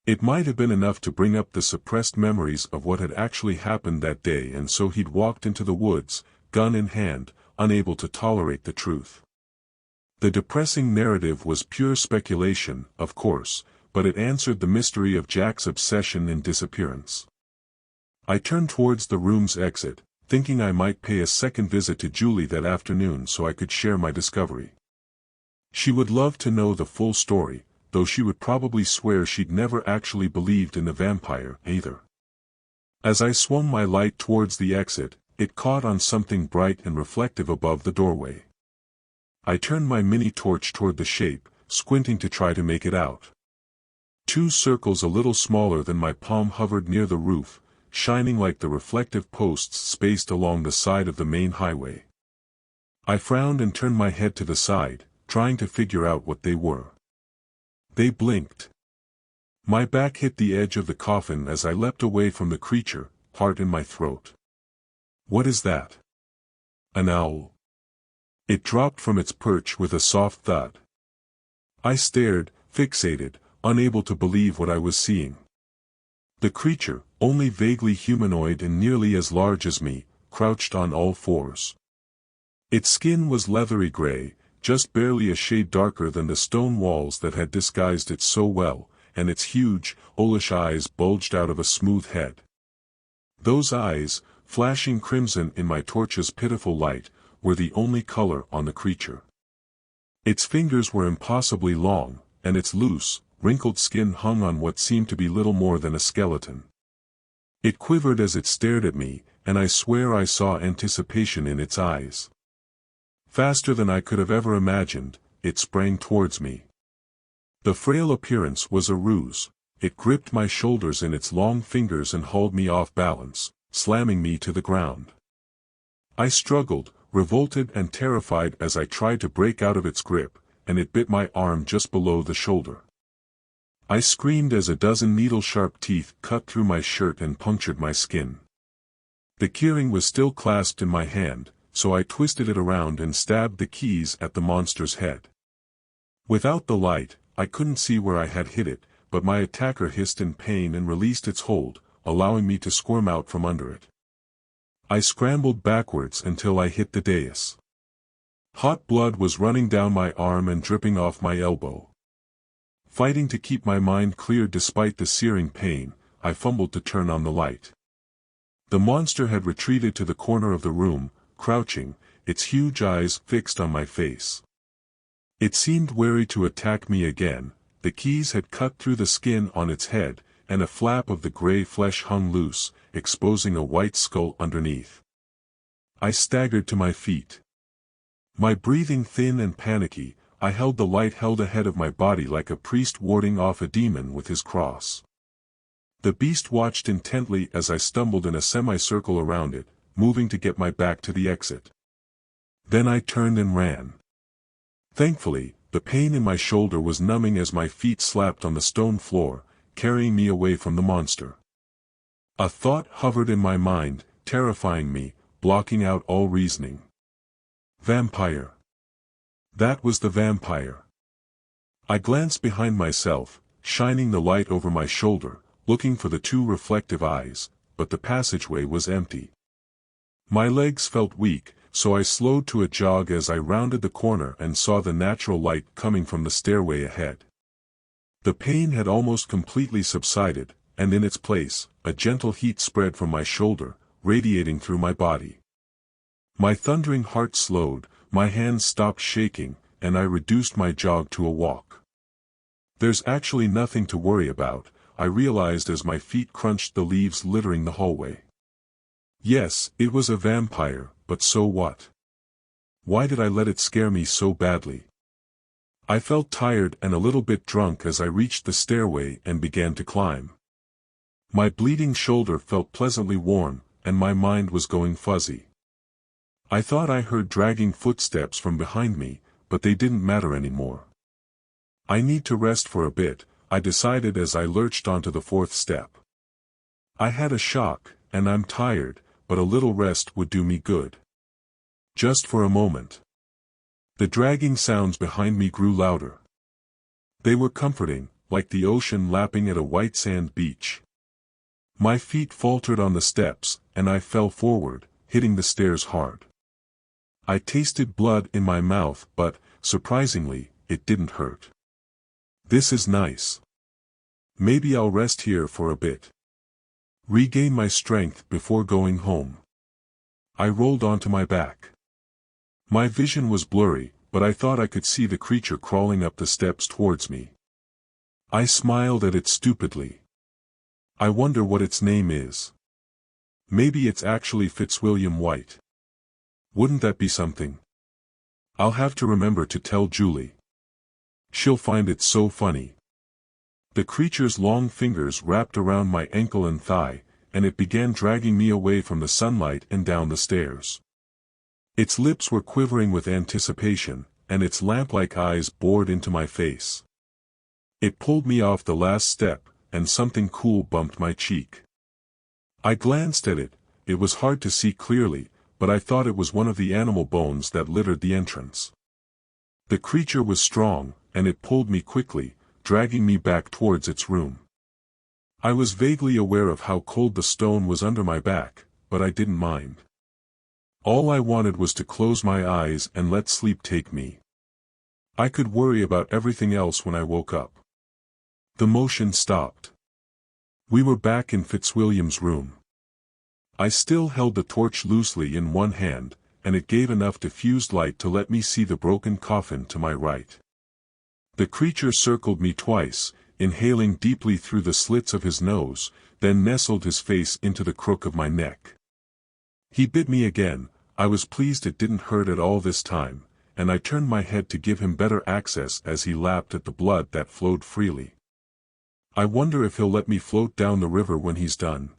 A: It might have been enough to bring up the suppressed memories of what had actually happened that day, and so he'd walked into the woods, gun in hand, unable to tolerate the truth. The depressing narrative was pure speculation, of course, but it answered the mystery of Jack's obsession and disappearance. I turned towards the room's exit, thinking I might pay a second visit to Julie that afternoon so I could share my discovery. She would love to know the full story, though she would probably swear she'd never actually believed in the vampire either. As I swung my light towards the exit, it caught on something bright and reflective above the doorway. I turned my mini torch toward the shape, squinting to try to make it out. Two circles a little smaller than my palm hovered near the roof, shining like the reflective posts spaced along the side of the main highway. I frowned and turned my head to the side, trying to figure out what they were. They blinked. My back hit the edge of the coffin as I leapt away from the creature, heart in my throat. What is that? An owl. It dropped from its perch with a soft thud. I stared, fixated, unable to believe what I was seeing. The creature, only vaguely humanoid and nearly as large as me, crouched on all fours. Its skin was leathery gray, just barely a shade darker than the stone walls that had disguised it so well, and its huge, owlish eyes bulged out of a smooth head. Those eyes, flashing crimson in my torch's pitiful light, were the only color on the creature. Its fingers were impossibly long, and its loose, wrinkled skin hung on what seemed to be little more than a skeleton. It quivered as it stared at me, and I swear I saw anticipation in its eyes. Faster than I could have ever imagined, it sprang towards me. The frail appearance was a ruse. It gripped my shoulders in its long fingers and hauled me off balance, slamming me to the ground. I struggled, revolted and terrified as I tried to break out of its grip, and it bit my arm just below the shoulder. I screamed as a dozen needle-sharp teeth cut through my shirt and punctured my skin. The keyring was still clasped in my hand, so I twisted it around and stabbed the keys at the monster's head. Without the light, I couldn't see where I had hit it, but my attacker hissed in pain and released its hold, allowing me to squirm out from under it. I scrambled backwards until I hit the dais. Hot blood was running down my arm and dripping off my elbow. Fighting to keep my mind clear despite the searing pain, I fumbled to turn on the light. The monster had retreated to the corner of the room, crouching, its huge eyes fixed on my face. It seemed wary to attack me again. The keys had cut through the skin on its head, and a flap of the gray flesh hung loose, exposing a white skull underneath. I staggered to my feet. My breathing thin and panicky, I held the light held ahead of my body like a priest warding off a demon with his cross. The beast watched intently as I stumbled in a semicircle around it, moving to get my back to the exit. Then I turned and ran. Thankfully, the pain in my shoulder was numbing as my feet slapped on the stone floor, carrying me away from the monster. A thought hovered in my mind, terrifying me, blocking out all reasoning. Vampire. That was the vampire. I glanced behind myself, shining the light over my shoulder, looking for the two reflective eyes, but the passageway was empty. My legs felt weak, so I slowed to a jog as I rounded the corner and saw the natural light coming from the stairway ahead. The pain had almost completely subsided, and in its place, a gentle heat spread from my shoulder, radiating through my body. My thundering heart slowed, my hands stopped shaking, and I reduced my jog to a walk. There's actually nothing to worry about, I realized as my feet crunched the leaves littering the hallway. Yes, it was a vampire, but so what? Why did I let it scare me so badly? I felt tired and a little bit drunk as I reached the stairway and began to climb. My bleeding shoulder felt pleasantly warm, and my mind was going fuzzy. I thought I heard dragging footsteps from behind me, but they didn't matter anymore. I need to rest for a bit, I decided as I lurched onto the fourth step. I had a shock, and I'm tired, but a little rest would do me good. Just for a moment. The dragging sounds behind me grew louder. They were comforting, like the ocean lapping at a white sand beach. My feet faltered on the steps, and I fell forward, hitting the stairs hard. I tasted blood in my mouth, but, surprisingly, it didn't hurt. This is nice. Maybe I'll rest here for a bit. Regain my strength before going home. I rolled onto my back. My vision was blurry, but I thought I could see the creature crawling up the steps towards me. I smiled at it stupidly. I wonder what its name is. Maybe it's actually Fitzwilliam White. Wouldn't that be something? I'll have to remember to tell Julie. She'll find it so funny. The creature's long fingers wrapped around my ankle and thigh, and it began dragging me away from the sunlight and down the stairs. Its lips were quivering with anticipation, and its lamp-like eyes bored into my face. It pulled me off the last step, and something cool bumped my cheek. I glanced at it. It was hard to see clearly, but I thought it was one of the animal bones that littered the entrance. The creature was strong, and it pulled me quickly, dragging me back towards its room. I was vaguely aware of how cold the stone was under my back, but I didn't mind. All I wanted was to close my eyes and let sleep take me. I could worry about everything else when I woke up. The motion stopped. We were back in Fitzwilliam's room. I still held the torch loosely in one hand, and it gave enough diffused light to let me see the broken coffin to my right. The creature circled me twice, inhaling deeply through the slits of his nose, then nestled his face into the crook of my neck. He bit me again. I was pleased it didn't hurt at all this time, and I turned my head to give him better access as he lapped at the blood that flowed freely. I wonder if he'll let me float down the river when he's done.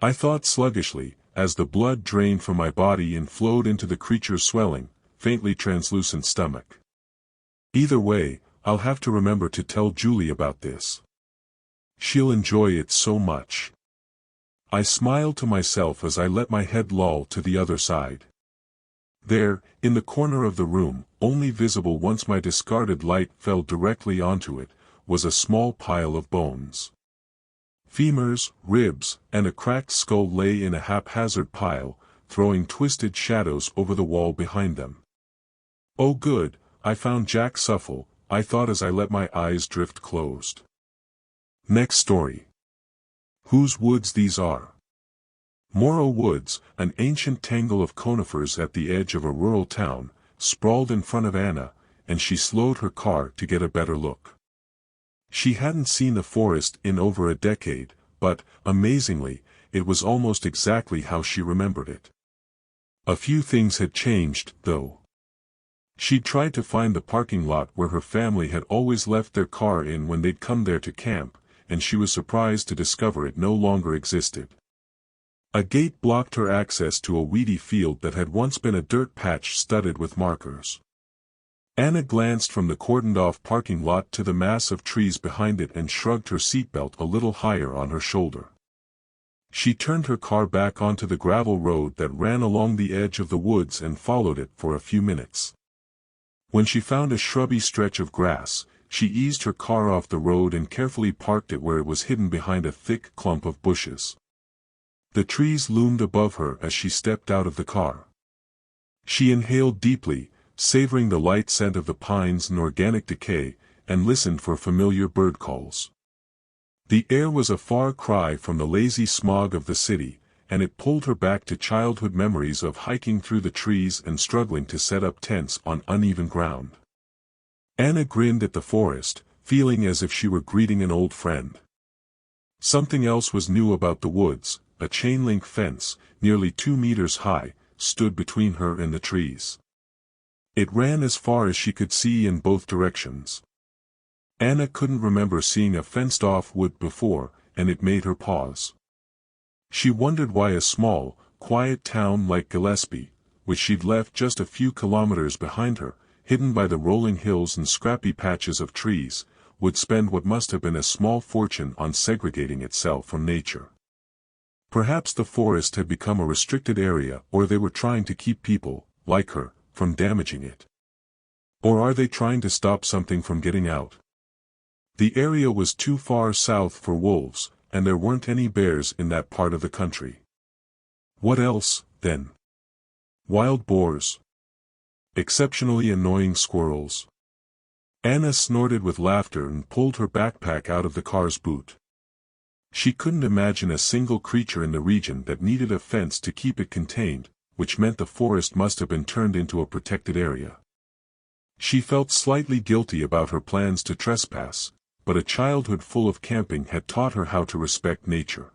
A: I thought sluggishly, as the blood drained from my body and flowed into the creature's swelling, faintly translucent stomach. Either way, I'll have to remember to tell Julie about this. She'll enjoy it so much. I smiled to myself as I let my head loll to the other side. There, in the corner of the room, only visible once my discarded light fell directly onto it, was a small pile of bones. Femurs, ribs, and a cracked skull lay in a haphazard pile, throwing twisted shadows over the wall behind them. Oh good, I found Jack Suffle, I thought as I let my eyes drift closed. Next story. Whose woods these are? Morrow Woods, an ancient tangle of conifers at the edge of a rural town, sprawled in front of Anna, and she slowed her car to get a better look. She hadn't seen the forest in over a decade, but, amazingly, it was almost exactly how she remembered it. A few things had changed, though. She'd tried to find the parking lot where her family had always left their car in when they'd come there to camp, and she was surprised to discover it no longer existed. A gate blocked her access to a weedy field that had once been a dirt patch studded with markers. Anna glanced from the cordoned-off parking lot to the mass of trees behind it and shrugged her seatbelt a little higher on her shoulder. She turned her car back onto the gravel road that ran along the edge of the woods and followed it for a few minutes. When she found a shrubby stretch of grass, she eased her car off the road and carefully parked it where it was hidden behind a thick clump of bushes. The trees loomed above her as she stepped out of the car. She inhaled deeply, savoring the light scent of the pines and organic decay, and listened for familiar bird calls. The air was a far cry from the lazy smog of the city, and it pulled her back to childhood memories of hiking through the trees and struggling to set up tents on uneven ground. Anna grinned at the forest, feeling as if she were greeting an old friend. Something else was new about the woods. A chain-link fence, nearly 2 meters high, stood between her and the trees. It ran as far as she could see in both directions. Anna couldn't remember seeing a fenced-off wood before, and it made her pause. She wondered why a small, quiet town like Gillespie, which she'd left just a few kilometers behind her, hidden by the rolling hills and scrappy patches of trees, would spend what must have been a small fortune on segregating itself from nature. Perhaps the forest had become a restricted area, or they were trying to keep people, like her, from damaging it. Or are they trying to stop something from getting out? The area was too far south for wolves, and there weren't any bears in that part of the country. What else, then? Wild boars. Exceptionally annoying squirrels. Anna snorted with laughter and pulled her backpack out of the car's boot. She couldn't imagine a single creature in the region that needed a fence to keep it contained, which meant the forest must have been turned into a protected area. She felt slightly guilty about her plans to trespass, but a childhood full of camping had taught her how to respect nature.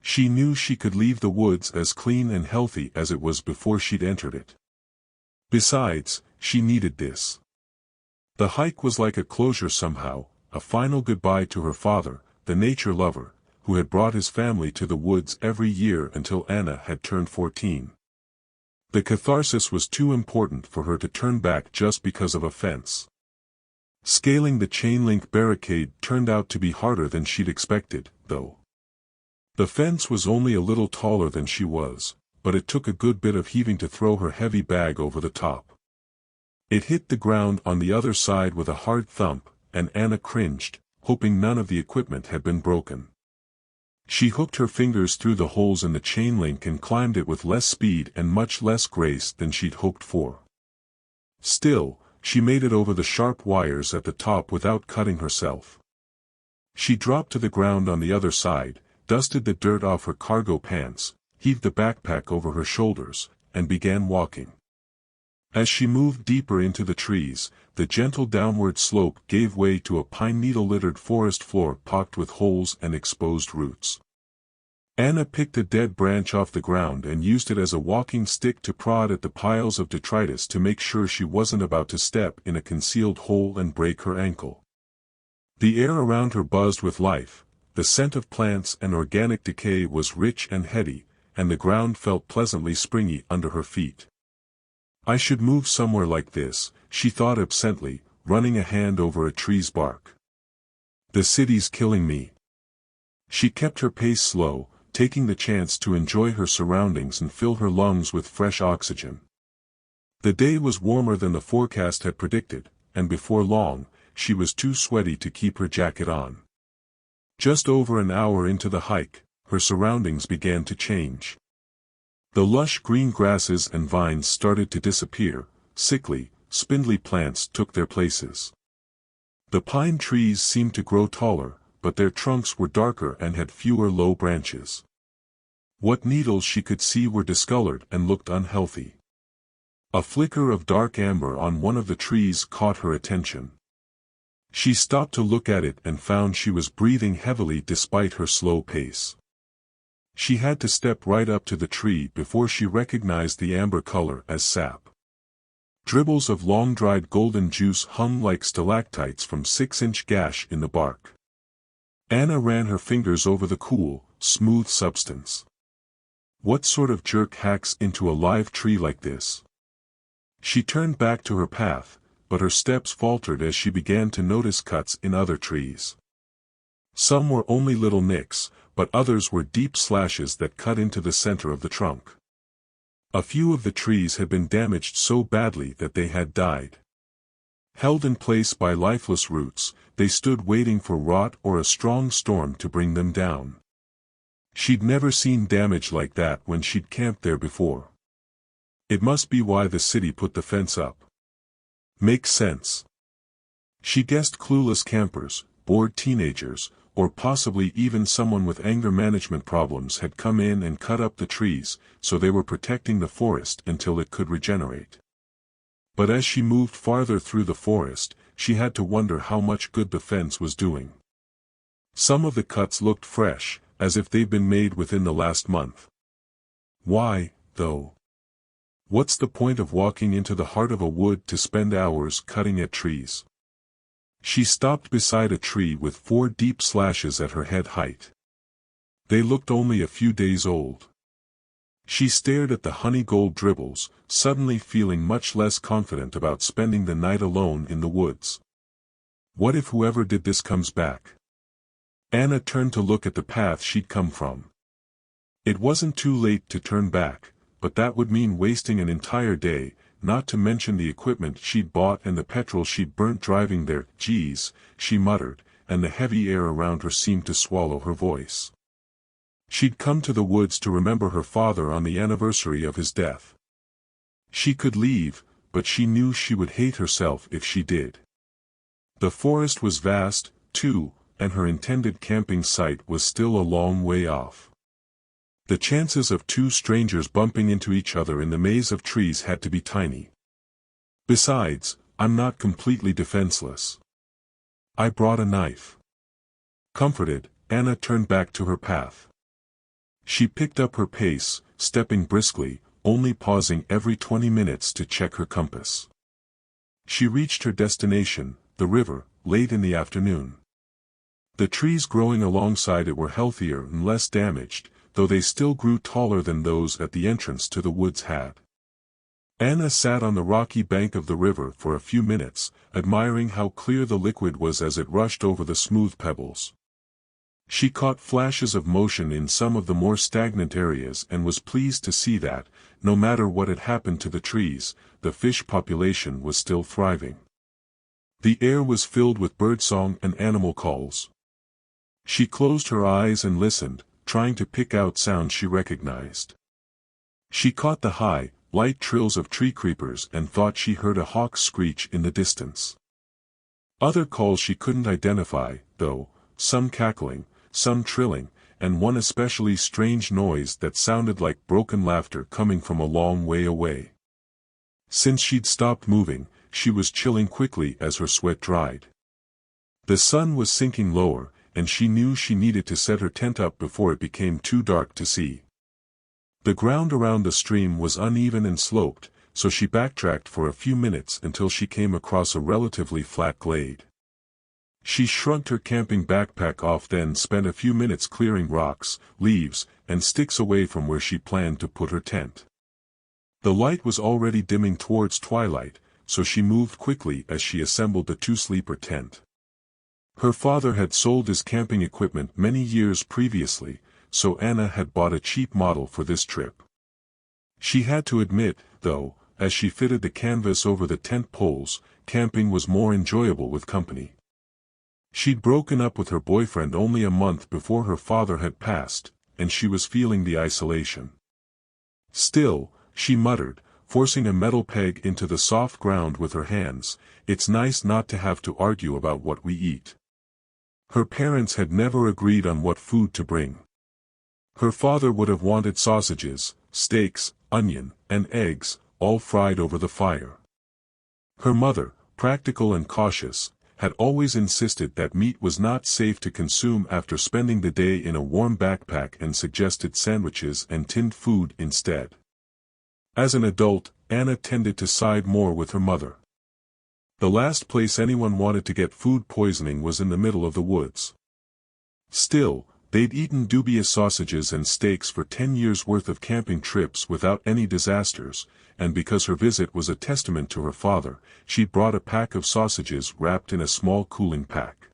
A: She knew she could leave the woods as clean and healthy as it was before she'd entered it. Besides, she needed this. The hike was like a closure somehow, a final goodbye to her father, the nature lover, who had brought his family to the woods every year until Anna had turned 14. The catharsis was too important for her to turn back just because of a fence. Scaling the chain-link barricade turned out to be harder than she'd expected, though. The fence was only a little taller than she was, but it took a good bit of heaving to throw her heavy bag over the top. It hit the ground on the other side with a hard thump, and Anna cringed, hoping none of the equipment had been broken. She hooked her fingers through the holes in the chain link and climbed it with less speed and much less grace than she'd hoped for. Still, she made it over the sharp wires at the top without cutting herself. She dropped to the ground on the other side, dusted the dirt off her cargo pants, heaved the backpack over her shoulders, and began walking. As she moved deeper into the trees, the gentle downward slope gave way to a pine needle-littered forest floor pocked with holes and exposed roots. Anna picked a dead branch off the ground and used it as a walking stick to prod at the piles of detritus to make sure she wasn't about to step in a concealed hole and break her ankle. The air around her buzzed with life, the scent of plants and organic decay was rich and heady, and the ground felt pleasantly springy under her feet. I should move somewhere like this, she thought absently, running a hand over a tree's bark. The city's killing me. She kept her pace slow, taking the chance to enjoy her surroundings and fill her lungs with fresh oxygen. The day was warmer than the forecast had predicted, and before long, she was too sweaty to keep her jacket on. Just over an hour into the hike, her surroundings began to change. The lush green grasses and vines started to disappear, sickly, spindly plants took their places. The pine trees seemed to grow taller, but their trunks were darker and had fewer low branches. What needles she could see were discolored and looked unhealthy. A flicker of dark amber on one of the trees caught her attention. She stopped to look at it and found she was breathing heavily despite her slow pace. She had to step right up to the tree before she recognized the amber color as sap. Dribbles of long-dried golden juice hung like stalactites from 6-inch gash in the bark. Anna ran her fingers over the cool, smooth substance. What sort of jerk hacks into a live tree like this? She turned back to her path, but her steps faltered as she began to notice cuts in other trees. Some were only little nicks, but others were deep slashes that cut into the center of the trunk. A few of the trees had been damaged so badly that they had died. Held in place by lifeless roots, they stood waiting for rot or a strong storm to bring them down. She'd never seen damage like that when she'd camped there before. It must be why the city put the fence up. Makes sense. She guessed clueless campers, bored teenagers, or possibly even someone with anger management problems had come in and cut up the trees, so they were protecting the forest until it could regenerate. But as she moved farther through the forest, she had to wonder how much good the fence was doing. Some of the cuts looked fresh, as if they'd been made within the last month. Why, though? What's the point of walking into the heart of a wood to spend hours cutting at trees? She stopped beside a tree with 4 deep slashes at her head height. They looked only a few days old. She stared at the honey gold dribbles, suddenly feeling much less confident about spending the night alone in the woods. What if whoever did this comes back? Anna turned to look at the path she'd come from. It wasn't too late to turn back, but that would mean wasting an entire day, not to mention the equipment she'd bought and the petrol she'd burnt driving there. Geez, she muttered, and the heavy air around her seemed to swallow her voice. She'd come to the woods to remember her father on the anniversary of his death. She could leave, but she knew she would hate herself if she did. The forest was vast, too, and her intended camping site was still a long way off. The chances of 2 strangers bumping into each other in the maze of trees had to be tiny. Besides, I'm not completely defenseless. I brought a knife. Comforted, Anna turned back to her path. She picked up her pace, stepping briskly, only pausing every 20 minutes to check her compass. She reached her destination, the river, late in the afternoon. The trees growing alongside it were healthier and less damaged, though they still grew taller than those at the entrance to the woods had. Anna sat on the rocky bank of the river for a few minutes, admiring how clear the liquid was as it rushed over the smooth pebbles. She caught flashes of motion in some of the more stagnant areas and was pleased to see that, no matter what had happened to the trees, the fish population was still thriving. The air was filled with birdsong and animal calls. She closed her eyes and listened, trying to pick out sounds she recognized. She caught the high, light trills of tree creepers and thought she heard a hawk screech in the distance. Other calls she couldn't identify, though, some cackling, some trilling, and one especially strange noise that sounded like broken laughter coming from a long way away. Since she'd stopped moving, she was chilling quickly as her sweat dried. The sun was sinking lower, and she knew she needed to set her tent up before it became too dark to see. The ground around the stream was uneven and sloped, so she backtracked for a few minutes until she came across a relatively flat glade. She shrugged her camping backpack off, then spent a few minutes clearing rocks, leaves, and sticks away from where she planned to put her tent. The light was already dimming towards twilight, so she moved quickly as she assembled the two-sleeper tent. Her father had sold his camping equipment many years previously, so Anna had bought a cheap model for this trip. She had to admit, though, as she fitted the canvas over the tent poles, camping was more enjoyable with company. She'd broken up with her boyfriend only a month before her father had passed, and she was feeling the isolation. Still, she muttered, forcing a metal peg into the soft ground with her hands, "It's nice not to have to argue about what we eat." Her parents had never agreed on what food to bring. Her father would have wanted sausages, steaks, onion, and eggs, all fried over the fire. Her mother, practical and cautious, had always insisted that meat was not safe to consume after spending the day in a warm backpack, and suggested sandwiches and tinned food instead. As an adult, Anna tended to side more with her mother. The last place anyone wanted to get food poisoning was in the middle of the woods. Still, they'd eaten dubious sausages and steaks for 10 years' worth of camping trips without any disasters, and because her visit was a testament to her father, she'd brought a pack of sausages wrapped in a small cooling pack.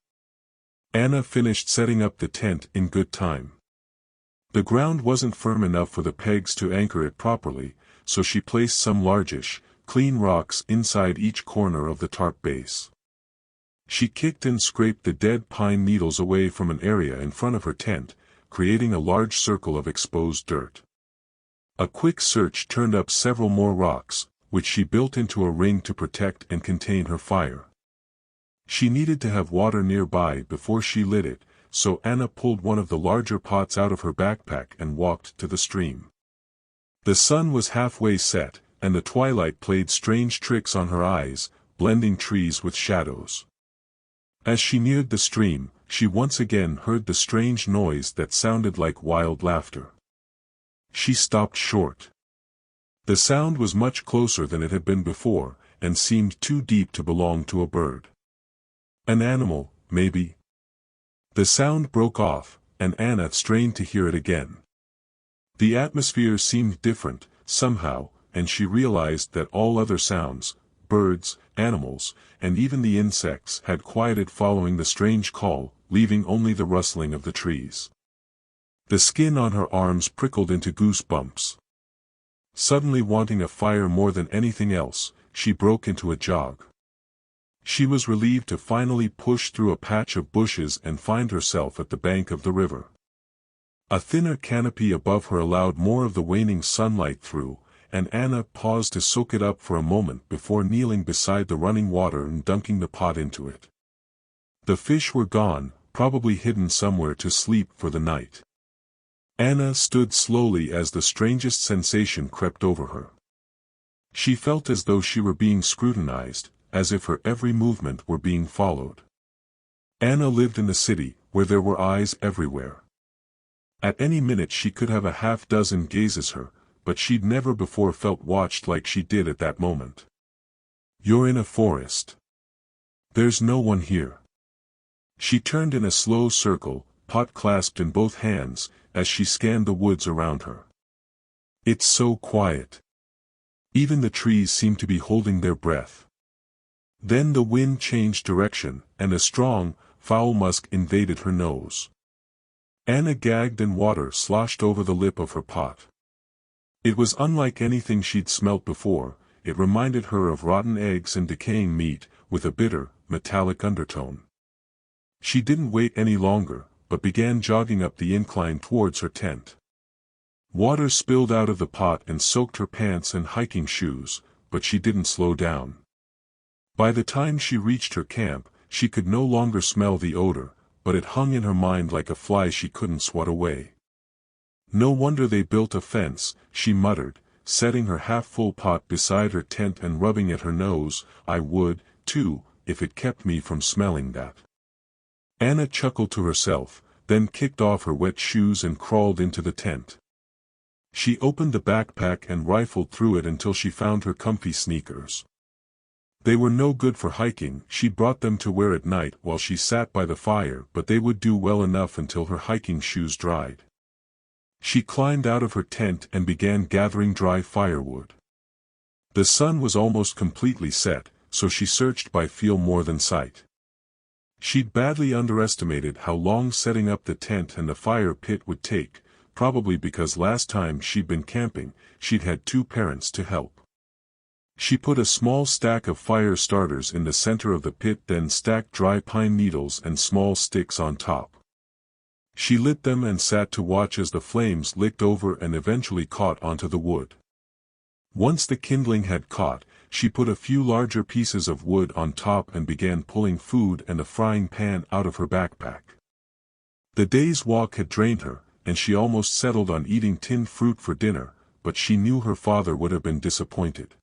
A: Anna finished setting up the tent in good time. The ground wasn't firm enough for the pegs to anchor it properly, so she placed some largish, clean rocks inside each corner of the tarp base. She kicked and scraped the dead pine needles away from an area in front of her tent, creating a large circle of exposed dirt. A quick search turned up several more rocks, which she built into a ring to protect and contain her fire. She needed to have water nearby before she lit it, so Anna pulled one of the larger pots out of her backpack and walked to the stream. The sun was halfway set, and the twilight played strange tricks on her eyes, blending trees with shadows. As she neared the stream, she once again heard the strange noise that sounded like wild laughter. She stopped short. The sound was much closer than it had been before, and seemed too deep to belong to a bird. An animal, maybe. The sound broke off, and Anna strained to hear it again. The atmosphere seemed different, somehow, and she realized that all other sounds, birds, animals, and even the insects had quieted following the strange call, leaving only the rustling of the trees. The skin on her arms prickled into goosebumps. Suddenly wanting a fire more than anything else, she broke into a jog. She was relieved to finally push through a patch of bushes and find herself at the bank of the river. A thinner canopy above her allowed more of the waning sunlight through, and Anna paused to soak it up for a moment before kneeling beside the running water and dunking the pot into it. The fish were gone, probably hidden somewhere to sleep for the night. Anna stood slowly as the strangest sensation crept over her. She felt as though she were being scrutinized, as if her every movement were being followed. Anna lived in the city, where there were eyes everywhere. At any minute she could have a half-dozen gazes her, but she'd never before felt watched like she did at that moment. "You're in a forest. There's no one here." She turned in a slow circle, pot clasped in both hands, as she scanned the woods around her. "It's so quiet. Even the trees seem to be holding their breath." Then the wind changed direction, and a strong, foul musk invaded her nose. Anna gagged and water sloshed over the lip of her pot. It was unlike anything she'd smelt before. It reminded her of rotten eggs and decaying meat, with a bitter, metallic undertone. She didn't wait any longer, but began jogging up the incline towards her tent. Water spilled out of the pot and soaked her pants and hiking shoes, but she didn't slow down. By the time she reached her camp, she could no longer smell the odor, but it hung in her mind like a fly she couldn't swat away. "No wonder they built a fence," she muttered, setting her half-full pot beside her tent and rubbing at her nose. "I would, too, if it kept me from smelling that." Anna chuckled to herself, then kicked off her wet shoes and crawled into the tent. She opened the backpack and rifled through it until she found her comfy sneakers. They were no good for hiking. She brought them to wear at night while she sat by the fire, but they would do well enough until her hiking shoes dried. She climbed out of her tent and began gathering dry firewood. The sun was almost completely set, so she searched by feel more than sight. She'd badly underestimated how long setting up the tent and the fire pit would take, probably because last time she'd been camping, she'd had 2 parents to help. She put a small stack of fire starters in the center of the pit, then stacked dry pine needles and small sticks on top. She lit them and sat to watch as the flames licked over and eventually caught onto the wood. Once the kindling had caught, she put a few larger pieces of wood on top and began pulling food and a frying pan out of her backpack. The day's walk had drained her, and she almost settled on eating tinned fruit for dinner, but she knew her father would have been disappointed.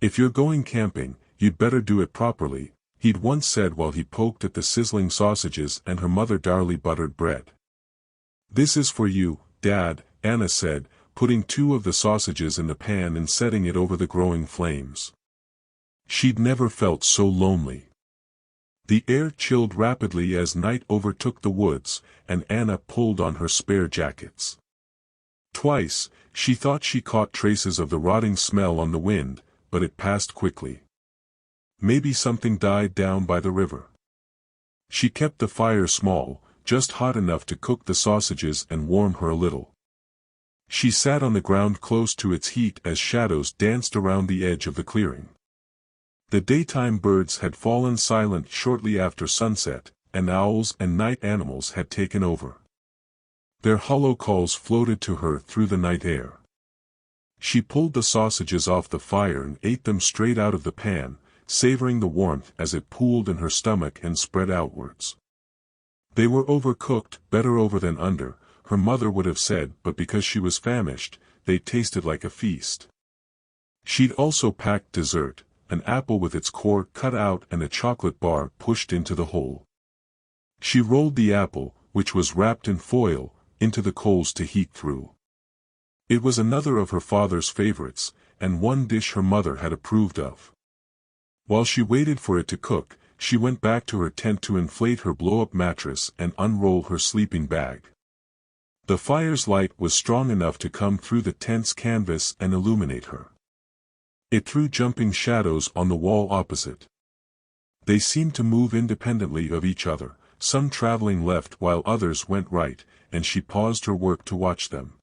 A: "If you're going camping, you'd better do it properly," he'd once said while he poked at the sizzling sausages and her mother darly buttered bread. "This is for you, Dad," Anna said, putting 2 of the sausages in the pan and setting it over the growing flames. She'd never felt so lonely. The air chilled rapidly as night overtook the woods, and Anna pulled on her spare jackets. Twice, she thought she caught traces of the rotting smell on the wind, but it passed quickly. Maybe something died down by the river. She kept the fire small, just hot enough to cook the sausages and warm her a little. She sat on the ground close to its heat as shadows danced around the edge of the clearing. The daytime birds had fallen silent shortly after sunset, and owls and night animals had taken over. Their hollow calls floated to her through the night air. She pulled the sausages off the fire and ate them straight out of the pan, savoring the warmth as it pooled in her stomach and spread outwards. They were overcooked, better over than under, her mother would have said, but because she was famished, they tasted like a feast. She'd also packed dessert, an apple with its core cut out and a chocolate bar pushed into the hole. She rolled the apple, which was wrapped in foil, into the coals to heat through. It was another of her father's favorites, and one dish her mother had approved of. While she waited for it to cook, she went back to her tent to inflate her blow-up mattress and unroll her sleeping bag. The fire's light was strong enough to come through the tent's canvas and illuminate her. It threw jumping shadows on the wall opposite. They seemed to move independently of each other, some traveling left while others went right, and she paused her work to watch them.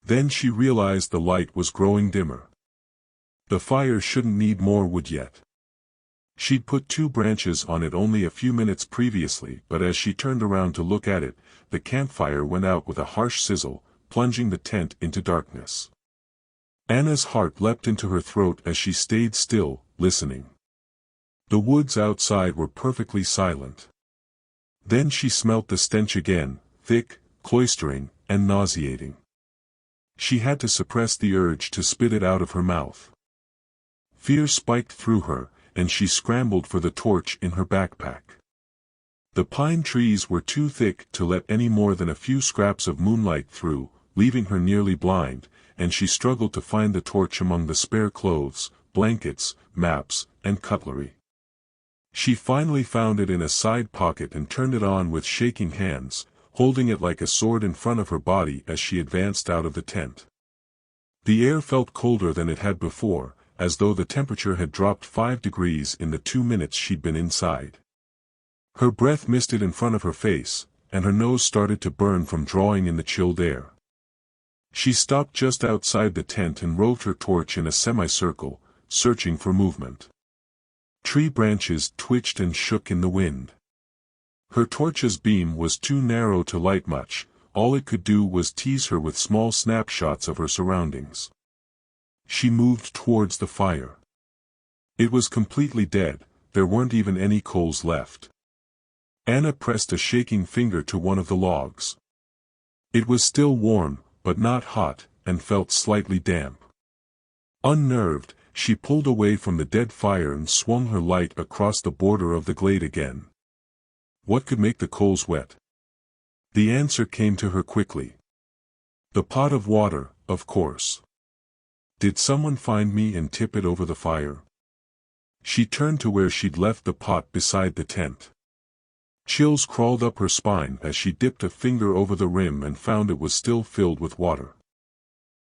A: Then she realized the light was growing dimmer. The fire shouldn't need more wood yet. She'd put 2 branches on it only a few minutes previously, but as she turned around to look at it, the campfire went out with a harsh sizzle, plunging the tent into darkness. Anna's heart leapt into her throat as she stayed still, listening. The woods outside were perfectly silent. Then she smelt the stench again, thick, cloistering, and nauseating. She had to suppress the urge to spit it out of her mouth. Fear spiked through her, and she scrambled for the torch in her backpack. The pine trees were too thick to let any more than a few scraps of moonlight through, leaving her nearly blind, and she struggled to find the torch among the spare clothes, blankets, maps, and cutlery. She finally found it in a side pocket and turned it on with shaking hands, holding it like a sword in front of her body as she advanced out of the tent. The air felt colder than it had before, as though the temperature had dropped 5 degrees in the 2 minutes she'd been inside. Her breath misted in front of her face, and her nose started to burn from drawing in the chilled air. She stopped just outside the tent and roved her torch in a semicircle, searching for movement. Tree branches twitched and shook in the wind. Her torch's beam was too narrow to light much, all it could do was tease her with small snapshots of her surroundings. She moved towards the fire. It was completely dead, there weren't even any coals left. Anna pressed a shaking finger to one of the logs. It was still warm, but not hot, and felt slightly damp. Unnerved, she pulled away from the dead fire and swung her light across the border of the glade again. What could make the coals wet? The answer came to her quickly. The pot of water, of course. Did someone find me and tip it over the fire? She turned to where she'd left the pot beside the tent. Chills crawled up her spine as she dipped a finger over the rim and found it was still filled with water.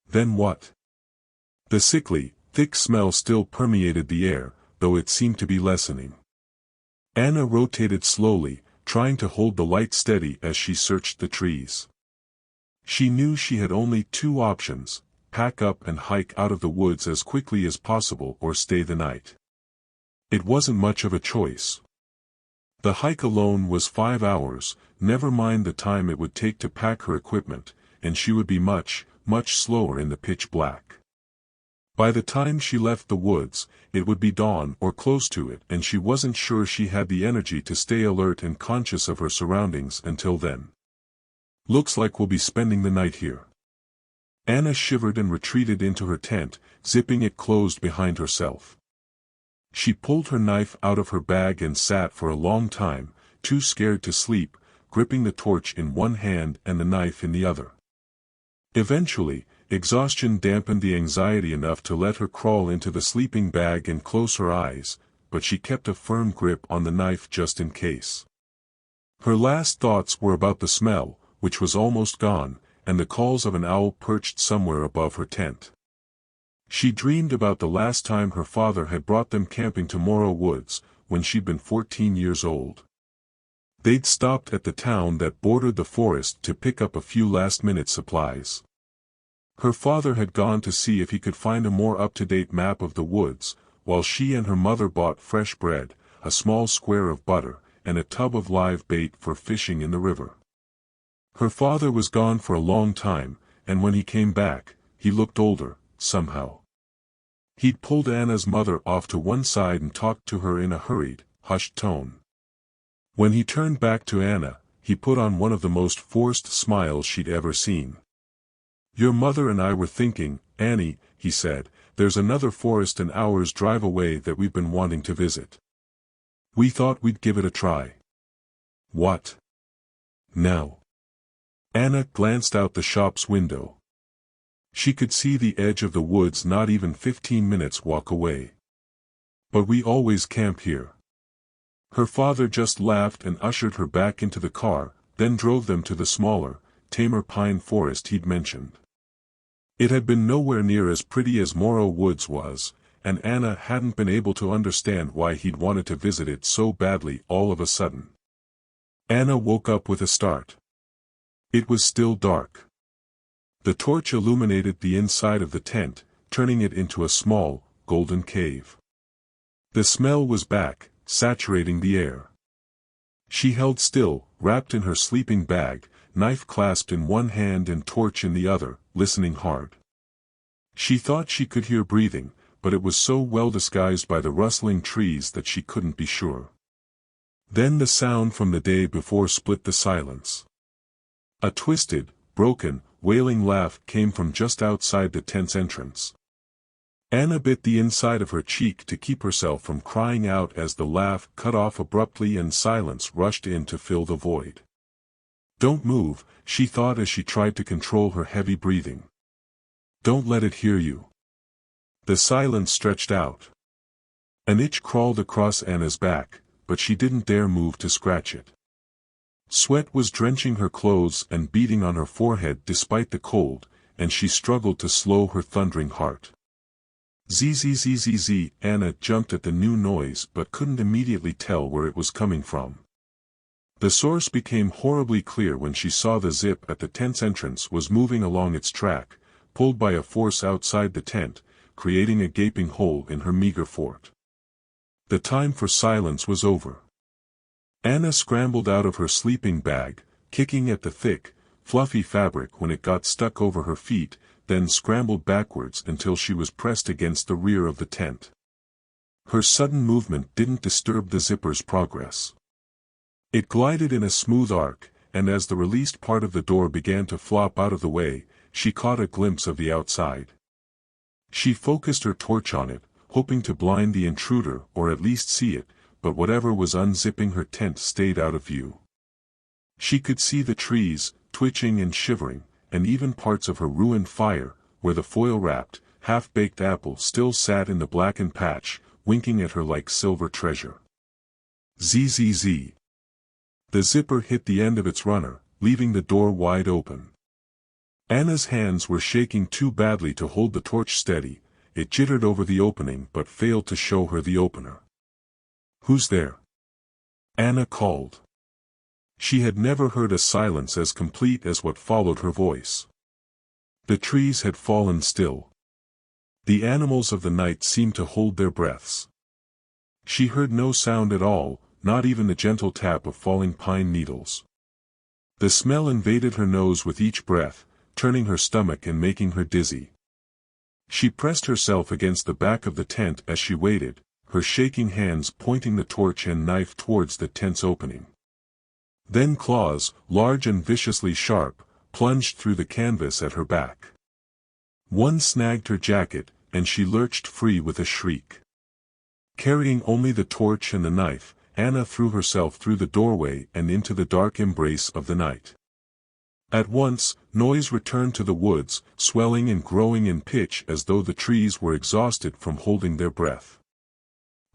A: Then what? The sickly, thick smell still permeated the air, though it seemed to be lessening. Anna rotated slowly, trying to hold the light steady as she searched the trees. She knew she had only two options: pack up and hike out of the woods as quickly as possible or stay the night. It wasn't much of a choice. The hike alone was 5 hours, never mind the time it would take to pack her equipment, and she would be much, much slower in the pitch black. By the time she left the woods, it would be dawn or close to it, and she wasn't sure she had the energy to stay alert and conscious of her surroundings until then. Looks like we'll be spending the night here. Anna shivered and retreated into her tent, zipping it closed behind herself. She pulled her knife out of her bag and sat for a long time, too scared to sleep, gripping the torch in one hand and the knife in the other. Eventually, exhaustion dampened the anxiety enough to let her crawl into the sleeping bag and close her eyes, but she kept a firm grip on the knife just in case. Her last thoughts were about the smell, which was almost gone, and the calls of an owl perched somewhere above her tent. She dreamed about the last time her father had brought them camping to Morrow Woods, when she'd been 14 years old. They'd stopped at the town that bordered the forest to pick up a few last-minute supplies. Her father had gone to see if he could find a more up-to-date map of the woods, while she and her mother bought fresh bread, a small square of butter, and a tub of live bait for fishing in the river. Her father was gone for a long time, and when he came back, he looked older, somehow. He'd pulled Anna's mother off to one side and talked to her in a hurried, hushed tone. When he turned back to Anna, he put on one of the most forced smiles she'd ever seen. "Your mother and I were thinking, Annie," he said, "there's another forest an hour's drive away that we've been wanting to visit. We thought we'd give it a try." "What? Now?" Anna glanced out the shop's window. She could see the edge of the woods not even 15 minutes walk away. "But we always camp here." Her father just laughed and ushered her back into the car, then drove them to the smaller, tamer pine forest he'd mentioned. It had been nowhere near as pretty as Morrow Woods was, and Anna hadn't been able to understand why he'd wanted to visit it so badly all of a sudden. Anna woke up with a start. It was still dark. The torch illuminated the inside of the tent, turning it into a small, golden cave. The smell was back, saturating the air. She held still, wrapped in her sleeping bag, knife clasped in one hand and torch in the other, listening hard. She thought she could hear breathing, but it was so well disguised by the rustling trees that she couldn't be sure. Then the sound from the day before split the silence. A twisted, broken, wailing laugh came from just outside the tent's entrance. Anna bit the inside of her cheek to keep herself from crying out as the laugh cut off abruptly and silence rushed in to fill the void. "Don't move," she thought as she tried to control her heavy breathing. "Don't let it hear you." The silence stretched out. An itch crawled across Anna's back, but she didn't dare move to scratch it. Sweat was drenching her clothes and beating on her forehead despite the cold, and she struggled to slow her thundering heart. Zzz. Anna jumped at the new noise but couldn't immediately tell where it was coming from. The source became horribly clear when she saw the zip at the tent's entrance was moving along its track, pulled by a force outside the tent, creating a gaping hole in her meager fort. The time for silence was over. Anna scrambled out of her sleeping bag, kicking at the thick, fluffy fabric when it got stuck over her feet, then scrambled backwards until she was pressed against the rear of the tent. Her sudden movement didn't disturb the zipper's progress. It glided in a smooth arc, and as the released part of the door began to flop out of the way, she caught a glimpse of the outside. She focused her torch on it, hoping to blind the intruder or at least see it, but whatever was unzipping her tent stayed out of view. She could see the trees, twitching and shivering, and even parts of her ruined fire, where the foil-wrapped, half-baked apple still sat in the blackened patch, winking at her like silver treasure. Zzz. The zipper hit the end of its runner, leaving the door wide open. Anna's hands were shaking too badly to hold the torch steady. It jittered over the opening but failed to show her the opener. "Who's there?" Anna called. She had never heard a silence as complete as what followed her voice. The trees had fallen still. The animals of the night seemed to hold their breaths. She heard no sound at all, not even the gentle tap of falling pine needles. The smell invaded her nose with each breath, turning her stomach and making her dizzy. She pressed herself against the back of the tent as she waited, her shaking hands pointing the torch and knife towards the tent's opening. Then claws, large and viciously sharp, plunged through the canvas at her back. One snagged her jacket, and she lurched free with a shriek. Carrying only the torch and the knife, Anna threw herself through the doorway and into the dark embrace of the night. At once, noise returned to the woods, swelling and growing in pitch as though the trees were exhausted from holding their breath.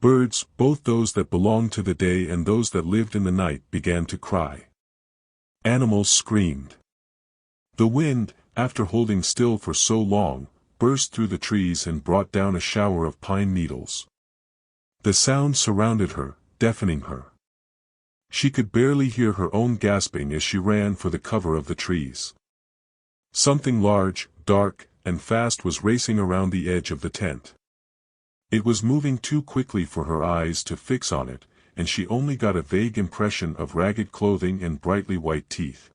A: Birds, both those that belonged to the day and those that lived in the night, began to cry. Animals screamed. The wind, after holding still for so long, burst through the trees and brought down a shower of pine needles. The sound surrounded her, deafening her. She could barely hear her own gasping as she ran for the cover of the trees. Something large, dark, and fast was racing around the edge of the tent. It was moving too quickly for her eyes to fix on it, and she only got a vague impression of ragged clothing and brightly white teeth.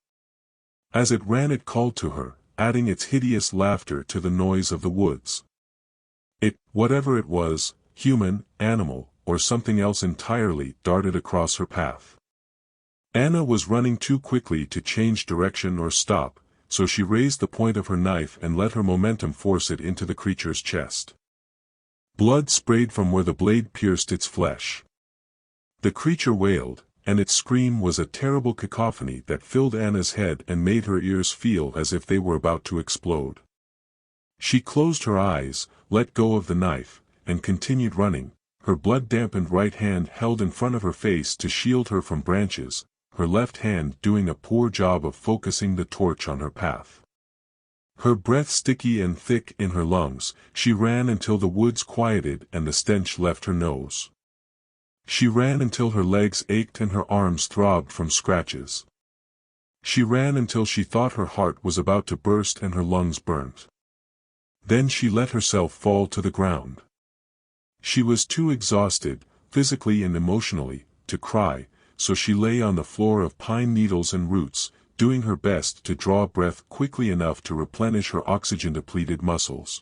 A: As it ran it called to her, adding its hideous laughter to the noise of the woods. It, whatever it was, human, animal, or something else entirely, darted across her path. Anna was running too quickly to change direction or stop, so she raised the point of her knife and let her momentum force it into the creature's chest. Blood sprayed from where the blade pierced its flesh. The creature wailed, and its scream was a terrible cacophony that filled Anna's head and made her ears feel as if they were about to explode. She closed her eyes, let go of the knife, and continued running, her blood-dampened right hand held in front of her face to shield her from branches, her left hand doing a poor job of focusing the torch on her path. Her breath sticky and thick in her lungs, she ran until the woods quieted and the stench left her nose. She ran until her legs ached and her arms throbbed from scratches. She ran until she thought her heart was about to burst and her lungs burnt. Then she let herself fall to the ground. She was too exhausted, physically and emotionally, to cry, so she lay on the floor of pine needles and roots, doing her best to draw breath quickly enough to replenish her oxygen-depleted muscles.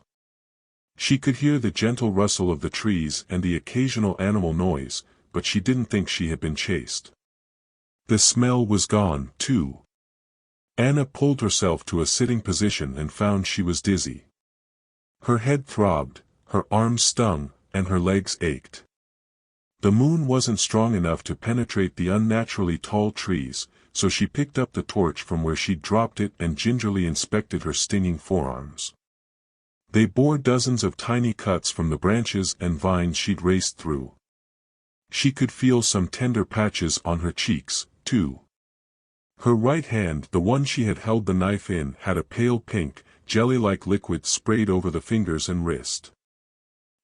A: She could hear the gentle rustle of the trees and the occasional animal noise, but she didn't think she had been chased. The smell was gone, too. Anna pulled herself to a sitting position and found she was dizzy. Her head throbbed, her arms stung, and her legs ached. The moon wasn't strong enough to penetrate the unnaturally tall trees, so she picked up the torch from where she'd dropped it and gingerly inspected her stinging forearms. They bore dozens of tiny cuts from the branches and vines she'd raced through. She could feel some tender patches on her cheeks, too. Her right hand, the one she had held the knife in, had a pale pink, jelly-like liquid sprayed over the fingers and wrist.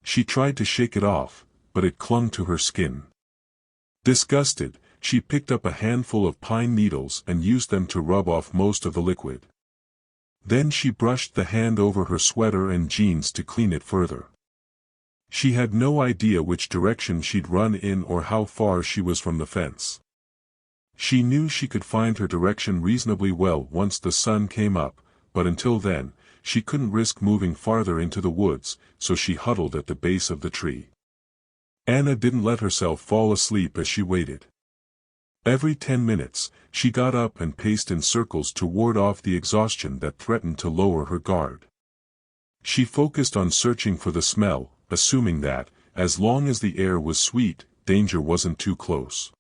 A: She tried to shake it off, but it clung to her skin. Disgusted, she picked up a handful of pine needles and used them to rub off most of the liquid. Then she brushed the hand over her sweater and jeans to clean it further. She had no idea which direction she'd run in or how far she was from the fence. She knew she could find her direction reasonably well once the sun came up, but until then, she couldn't risk moving farther into the woods, so she huddled at the base of the tree. Anna didn't let herself fall asleep as she waited. Every 10 minutes, she got up and paced in circles to ward off the exhaustion that threatened to lower her guard. She focused on searching for the smell, assuming that, as long as the air was sweet, danger wasn't too close.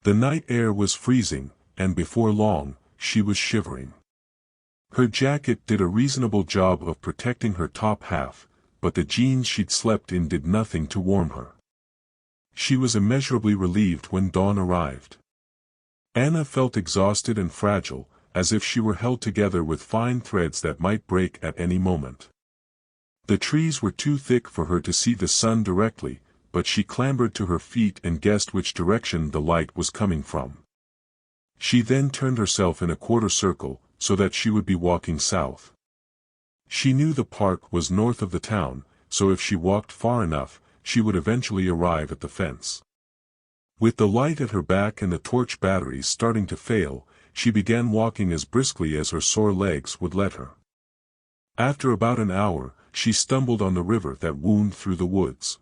A: The night air was freezing, and before long, she was shivering. Her jacket did a reasonable job of protecting her top half, but the jeans she'd slept in did nothing to warm her. She was immeasurably relieved when dawn arrived. Anna felt exhausted and fragile, as if she were held together with fine threads that might break at any moment. The trees were too thick for her to see the sun directly, but she clambered to her feet and guessed which direction the light was coming from. She then turned herself in a quarter circle, so that she would be walking south. She knew the park was north of the town, so if she walked far enough, she would eventually arrive at the fence. With the light at her back and the torch batteries starting to fail, she began walking as briskly as her sore legs would let her. After about an hour, she stumbled on the river that wound through the woods.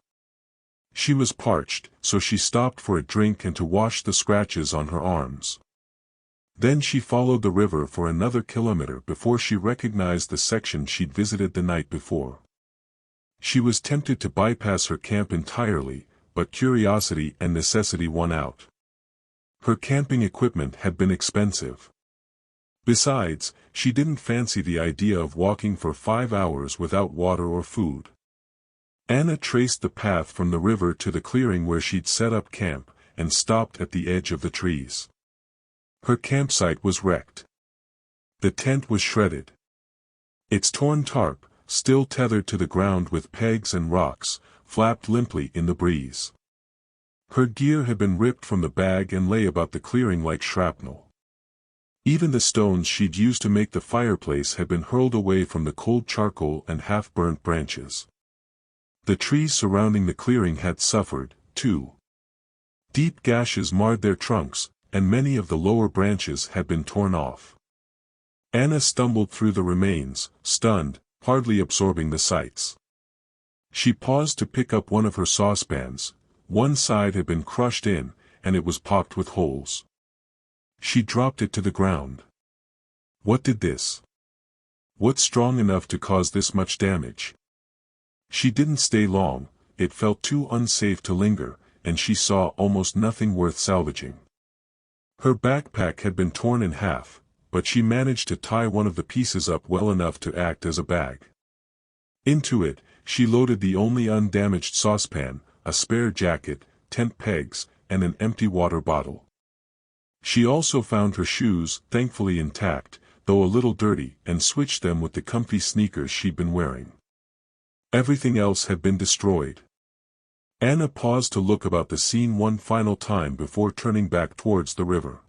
A: She was parched, so she stopped for a drink and to wash the scratches on her arms. Then she followed the river for another kilometer before she recognized the section she'd visited the night before. She was tempted to bypass her camp entirely, but curiosity and necessity won out. Her camping equipment had been expensive. Besides, she didn't fancy the idea of walking for 5 hours without water or food. Anna traced the path from the river to the clearing where she'd set up camp, and stopped at the edge of the trees. Her campsite was wrecked. The tent was shredded. Its torn tarp, still tethered to the ground with pegs and rocks, flapped limply in the breeze. Her gear had been ripped from the bag and lay about the clearing like shrapnel. Even the stones she'd used to make the fireplace had been hurled away from the cold charcoal and half-burnt branches. The trees surrounding the clearing had suffered, too. Deep gashes marred their trunks, and many of the lower branches had been torn off. Anna stumbled through the remains, stunned, hardly absorbing the sights. She paused to pick up one of her saucepans. One side had been crushed in, and it was pocked with holes. She dropped it to the ground. What did this? What's strong enough to cause this much damage? She didn't stay long, it felt too unsafe to linger, and she saw almost nothing worth salvaging. Her backpack had been torn in half, but she managed to tie one of the pieces up well enough to act as a bag. Into it, she loaded the only undamaged saucepan, a spare jacket, tent pegs, and an empty water bottle. She also found her shoes, thankfully intact, though a little dirty, and switched them with the comfy sneakers she'd been wearing. Everything else had been destroyed. Anna paused to look about the scene one final time before turning back towards the river.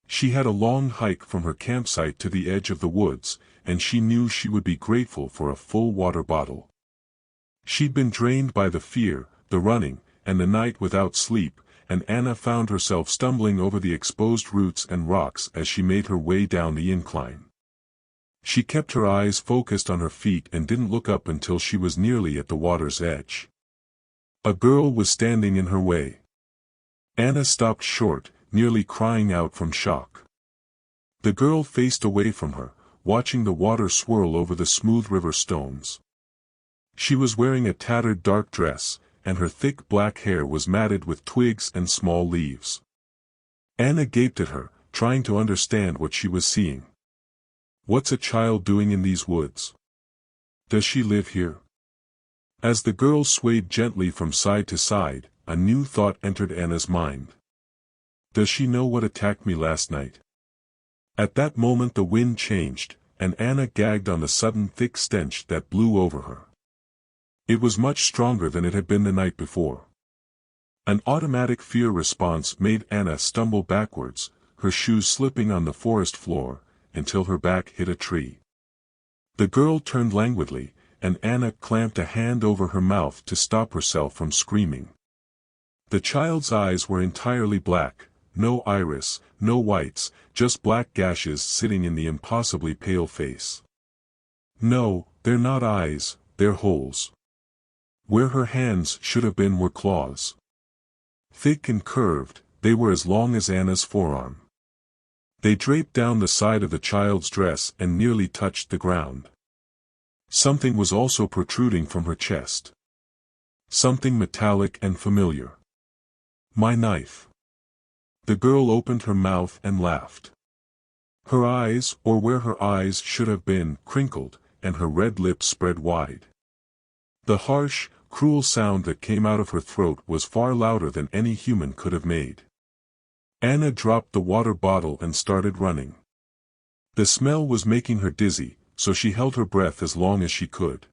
A: She had a long hike from her campsite to the edge of the woods, and she knew she would be grateful for a full water bottle. She'd been drained by the fear, the running, and the night without sleep, and Anna found herself stumbling over the exposed roots and rocks as she made her way down the incline. She kept her eyes focused on her feet and didn't look up until she was nearly at the water's edge. A girl was standing in her way. Anna stopped short, nearly crying out from shock. The girl faced away from her, watching the water swirl over the smooth river stones. She was wearing a tattered dark dress, and her thick black hair was matted with twigs and small leaves. Anna gaped at her, trying to understand what she was seeing. What's a child doing in these woods? Does she live here? As the girl swayed gently from side to side, a new thought entered Anna's mind. Does she know what attacked me last night? At that moment the wind changed, and Anna gagged on the sudden thick stench that blew over her. It was much stronger than it had been the night before. An automatic fear response made Anna stumble backwards, her shoes slipping on the forest floor, until her back hit a tree. The girl turned languidly, and Anna clamped a hand over her mouth to stop herself from screaming. The child's eyes were entirely black, no iris, no whites, just black gashes sitting in the impossibly pale face. No, they're not eyes, they're holes. Where her hands should have been were claws. Thick and curved, they were as long as Anna's forearm. They draped down the side of the child's dress and nearly touched the ground. Something was also protruding from her chest. Something metallic and familiar. My knife. The girl opened her mouth and laughed. Her eyes, or where her eyes should have been, crinkled, and her red lips spread wide. The harsh, cruel sound that came out of her throat was far louder than any human could have made. Anna dropped the water bottle and started running. The smell was making her dizzy, so she held her breath as long as she could.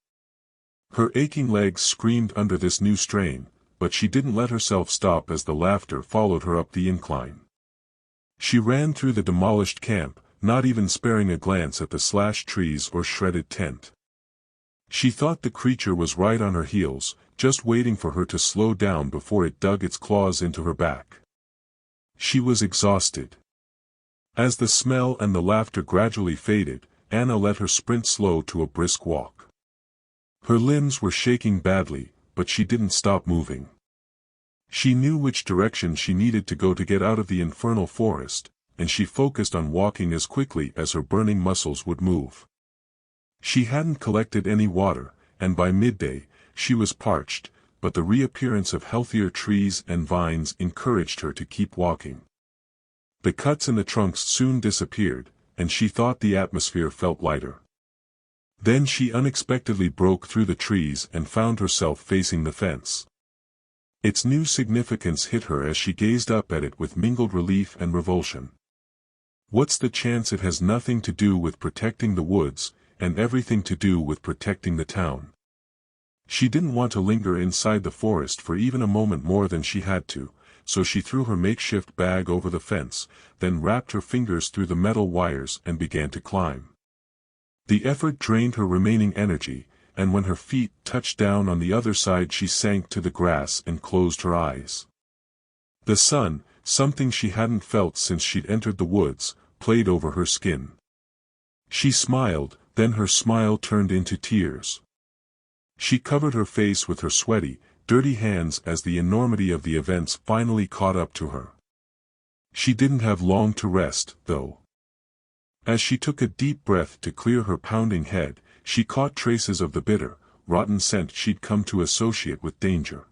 A: Her aching legs screamed under this new strain, but she didn't let herself stop as the laughter followed her up the incline. She ran through the demolished camp, not even sparing a glance at the slashed trees or shredded tent. She thought the creature was right on her heels, just waiting for her to slow down before it dug its claws into her back. She was exhausted. As the smell and the laughter gradually faded, Anna let her sprint slow to a brisk walk. Her limbs were shaking badly, but she didn't stop moving. She knew which direction she needed to go to get out of the infernal forest, and she focused on walking as quickly as her burning muscles would move. She hadn't collected any water, and by midday, she was parched, but the reappearance of healthier trees and vines encouraged her to keep walking. The cuts in the trunks soon disappeared, and she thought the atmosphere felt lighter. Then she unexpectedly broke through the trees and found herself facing the fence. Its new significance hit her as she gazed up at it with mingled relief and revulsion. What's the chance it has nothing to do with protecting the woods, and everything to do with protecting the town? She didn't want to linger inside the forest for even a moment more than she had to, so she threw her makeshift bag over the fence, then wrapped her fingers through the metal wires and began to climb. The effort drained her remaining energy, and when her feet touched down on the other side she sank to the grass and closed her eyes. The sun, something she hadn't felt since she'd entered the woods, played over her skin. She smiled, then her smile turned into tears. She covered her face with her sweaty, dirty hands as the enormity of the events finally caught up to her. She didn't have long to rest, though. As she took a deep breath to clear her pounding head, she caught traces of the bitter, rotten scent she'd come to associate with danger.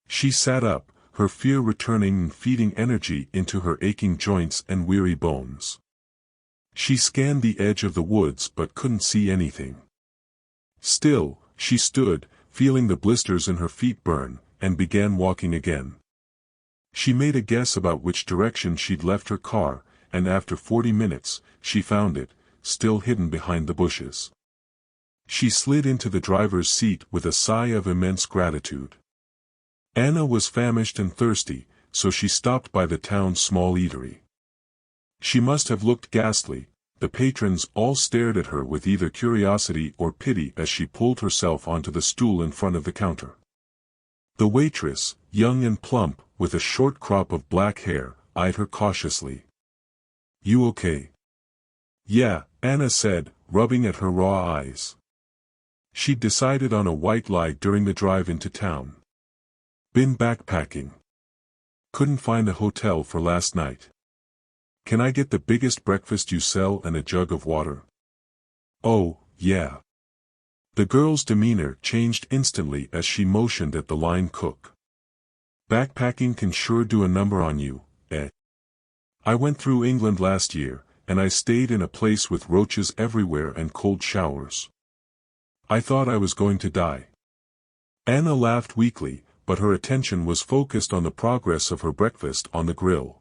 A: She sat up, her fear returning and feeding energy into her aching joints and weary bones. She scanned the edge of the woods but couldn't see anything. Still, she stood, feeling the blisters in her feet burn, and began walking again. She made a guess about which direction she'd left her car, and after 40 minutes, she found it, still hidden behind the bushes. She slid into the driver's seat with a sigh of immense gratitude. Anna was famished and thirsty, so she stopped by the town's small eatery. She must have looked ghastly. The patrons all stared at her with either curiosity or pity as she pulled herself onto the stool in front of the counter. The waitress, young and plump, with a short crop of black hair, eyed her cautiously. "You okay?" "Yeah," Anna said, rubbing at her raw eyes. She'd decided on a white lie during the drive into town. "Been backpacking. Couldn't find a hotel for last night. Can I get the biggest breakfast you sell and a jug of water?" "Oh, yeah." The girl's demeanor changed instantly as she motioned at the line cook. "Backpacking can sure do a number on you, eh? I went through England last year, and I stayed in a place with roaches everywhere and cold showers. I thought I was going to die." Anna laughed weakly, but her attention was focused on the progress of her breakfast on the grill.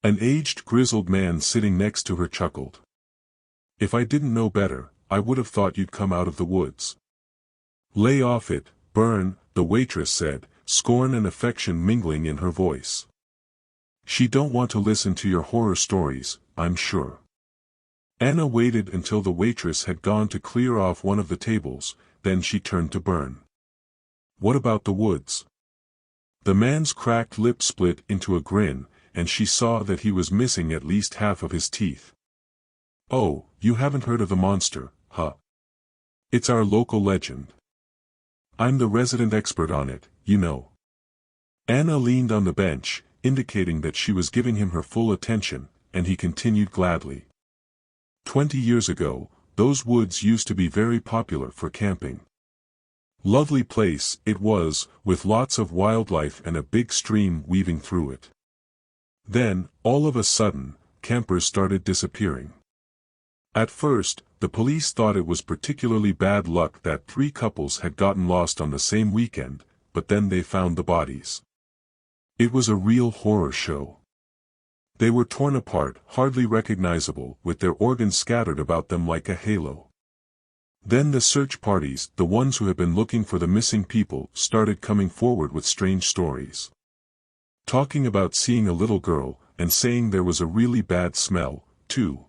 A: An aged grizzled man sitting next to her chuckled. "If I didn't know better, I would have thought you'd come out of the woods." "Lay off it, Burn," the waitress said, scorn and affection mingling in her voice. "She don't want to listen to your horror stories, I'm sure." Anna waited until the waitress had gone to clear off one of the tables, then she turned to Burn. "What about the woods?" The man's cracked lip split into a grin, and she saw that he was missing at least half of his teeth. "Oh, you haven't heard of the monster, huh? It's our local legend. I'm the resident expert on it, you know." Anna leaned on the bench, indicating that she was giving him her full attention, and he continued gladly. 20 years ago, those woods used to be very popular for camping. Lovely place it was, with lots of wildlife and a big stream weaving through it. Then, all of a sudden, campers started disappearing. At first, the police thought it was particularly bad luck that 3 couples had gotten lost on the same weekend, but then they found the bodies. It was a real horror show. They were torn apart, hardly recognizable, with their organs scattered about them like a halo. Then the search parties, the ones who had been looking for the missing people, started coming forward with strange stories. Talking about seeing a little girl, and saying there was a really bad smell, too.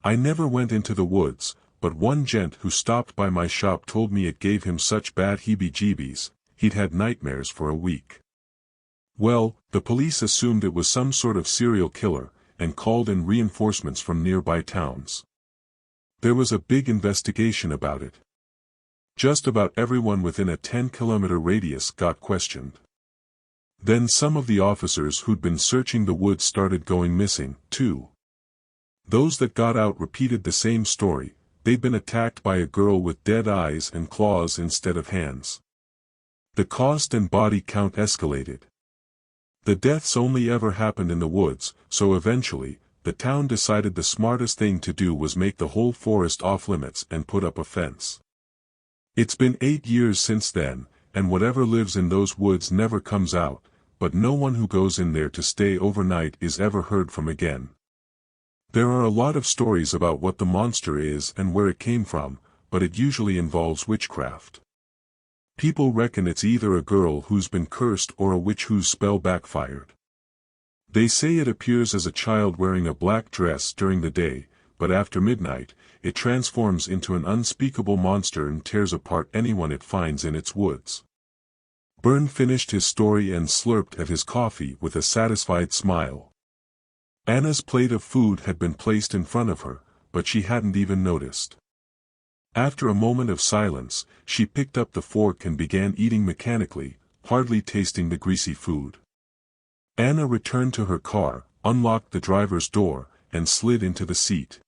A: I never went into the woods, but one gent who stopped by my shop told me it gave him such bad heebie-jeebies, he'd had nightmares for a week. Well, the police assumed it was some sort of serial killer, and called in reinforcements from nearby towns. There was a big investigation about it. Just about everyone within a 10-kilometer radius got questioned. Then some of the officers who'd been searching the woods started going missing, too. Those that got out repeated the same story: they'd been attacked by a girl with dead eyes and claws instead of hands. The cost and body count escalated. The deaths only ever happened in the woods, so eventually, the town decided the smartest thing to do was make the whole forest off-limits and put up a fence. It's been 8 years since then, and whatever lives in those woods never comes out, but no one who goes in there to stay overnight is ever heard from again. There are a lot of stories about what the monster is and where it came from, but it usually involves witchcraft. People reckon it's either a girl who's been cursed or a witch whose spell backfired. They say it appears as a child wearing a black dress during the day, but after midnight, it transforms into an unspeakable monster and tears apart anyone it finds in its woods. Byrne finished his story and slurped at his coffee with a satisfied smile. Anna's plate of food had been placed in front of her, but she hadn't even noticed. After a moment of silence, she picked up the fork and began eating mechanically, hardly tasting the greasy food. Anna returned to her car, unlocked the driver's door, and slid into the seat.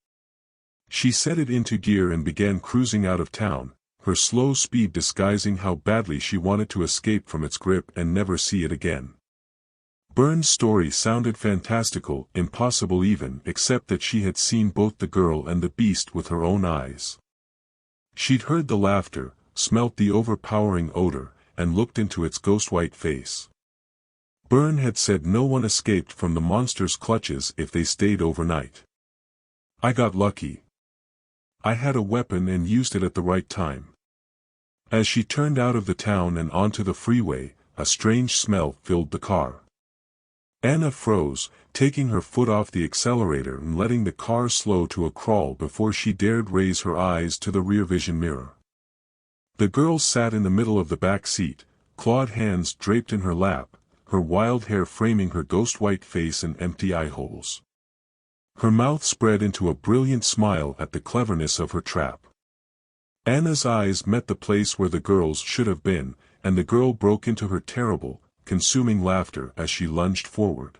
A: She set it into gear and began cruising out of town, her slow speed disguising how badly she wanted to escape from its grip and never see it again. Byrne's story sounded fantastical, impossible even, except that she had seen both the girl and the beast with her own eyes. She'd heard the laughter, smelt the overpowering odor, and looked into its ghost-white face. Byrne had said no one escaped from the monster's clutches if they stayed overnight. I got lucky. I had a weapon and used it at the right time. As she turned out of the town and onto the freeway, a strange smell filled the car. Anna froze, taking her foot off the accelerator and letting the car slow to a crawl before she dared raise her eyes to the rear vision mirror. The girl sat in the middle of the back seat, clawed hands draped in her lap, her wild hair framing her ghost-white face and empty eye holes. Her mouth spread into a brilliant smile at the cleverness of her trap. Anna's eyes met the place where the girl's should have been, and the girl broke into her terrible, consuming laughter as she lunged forward.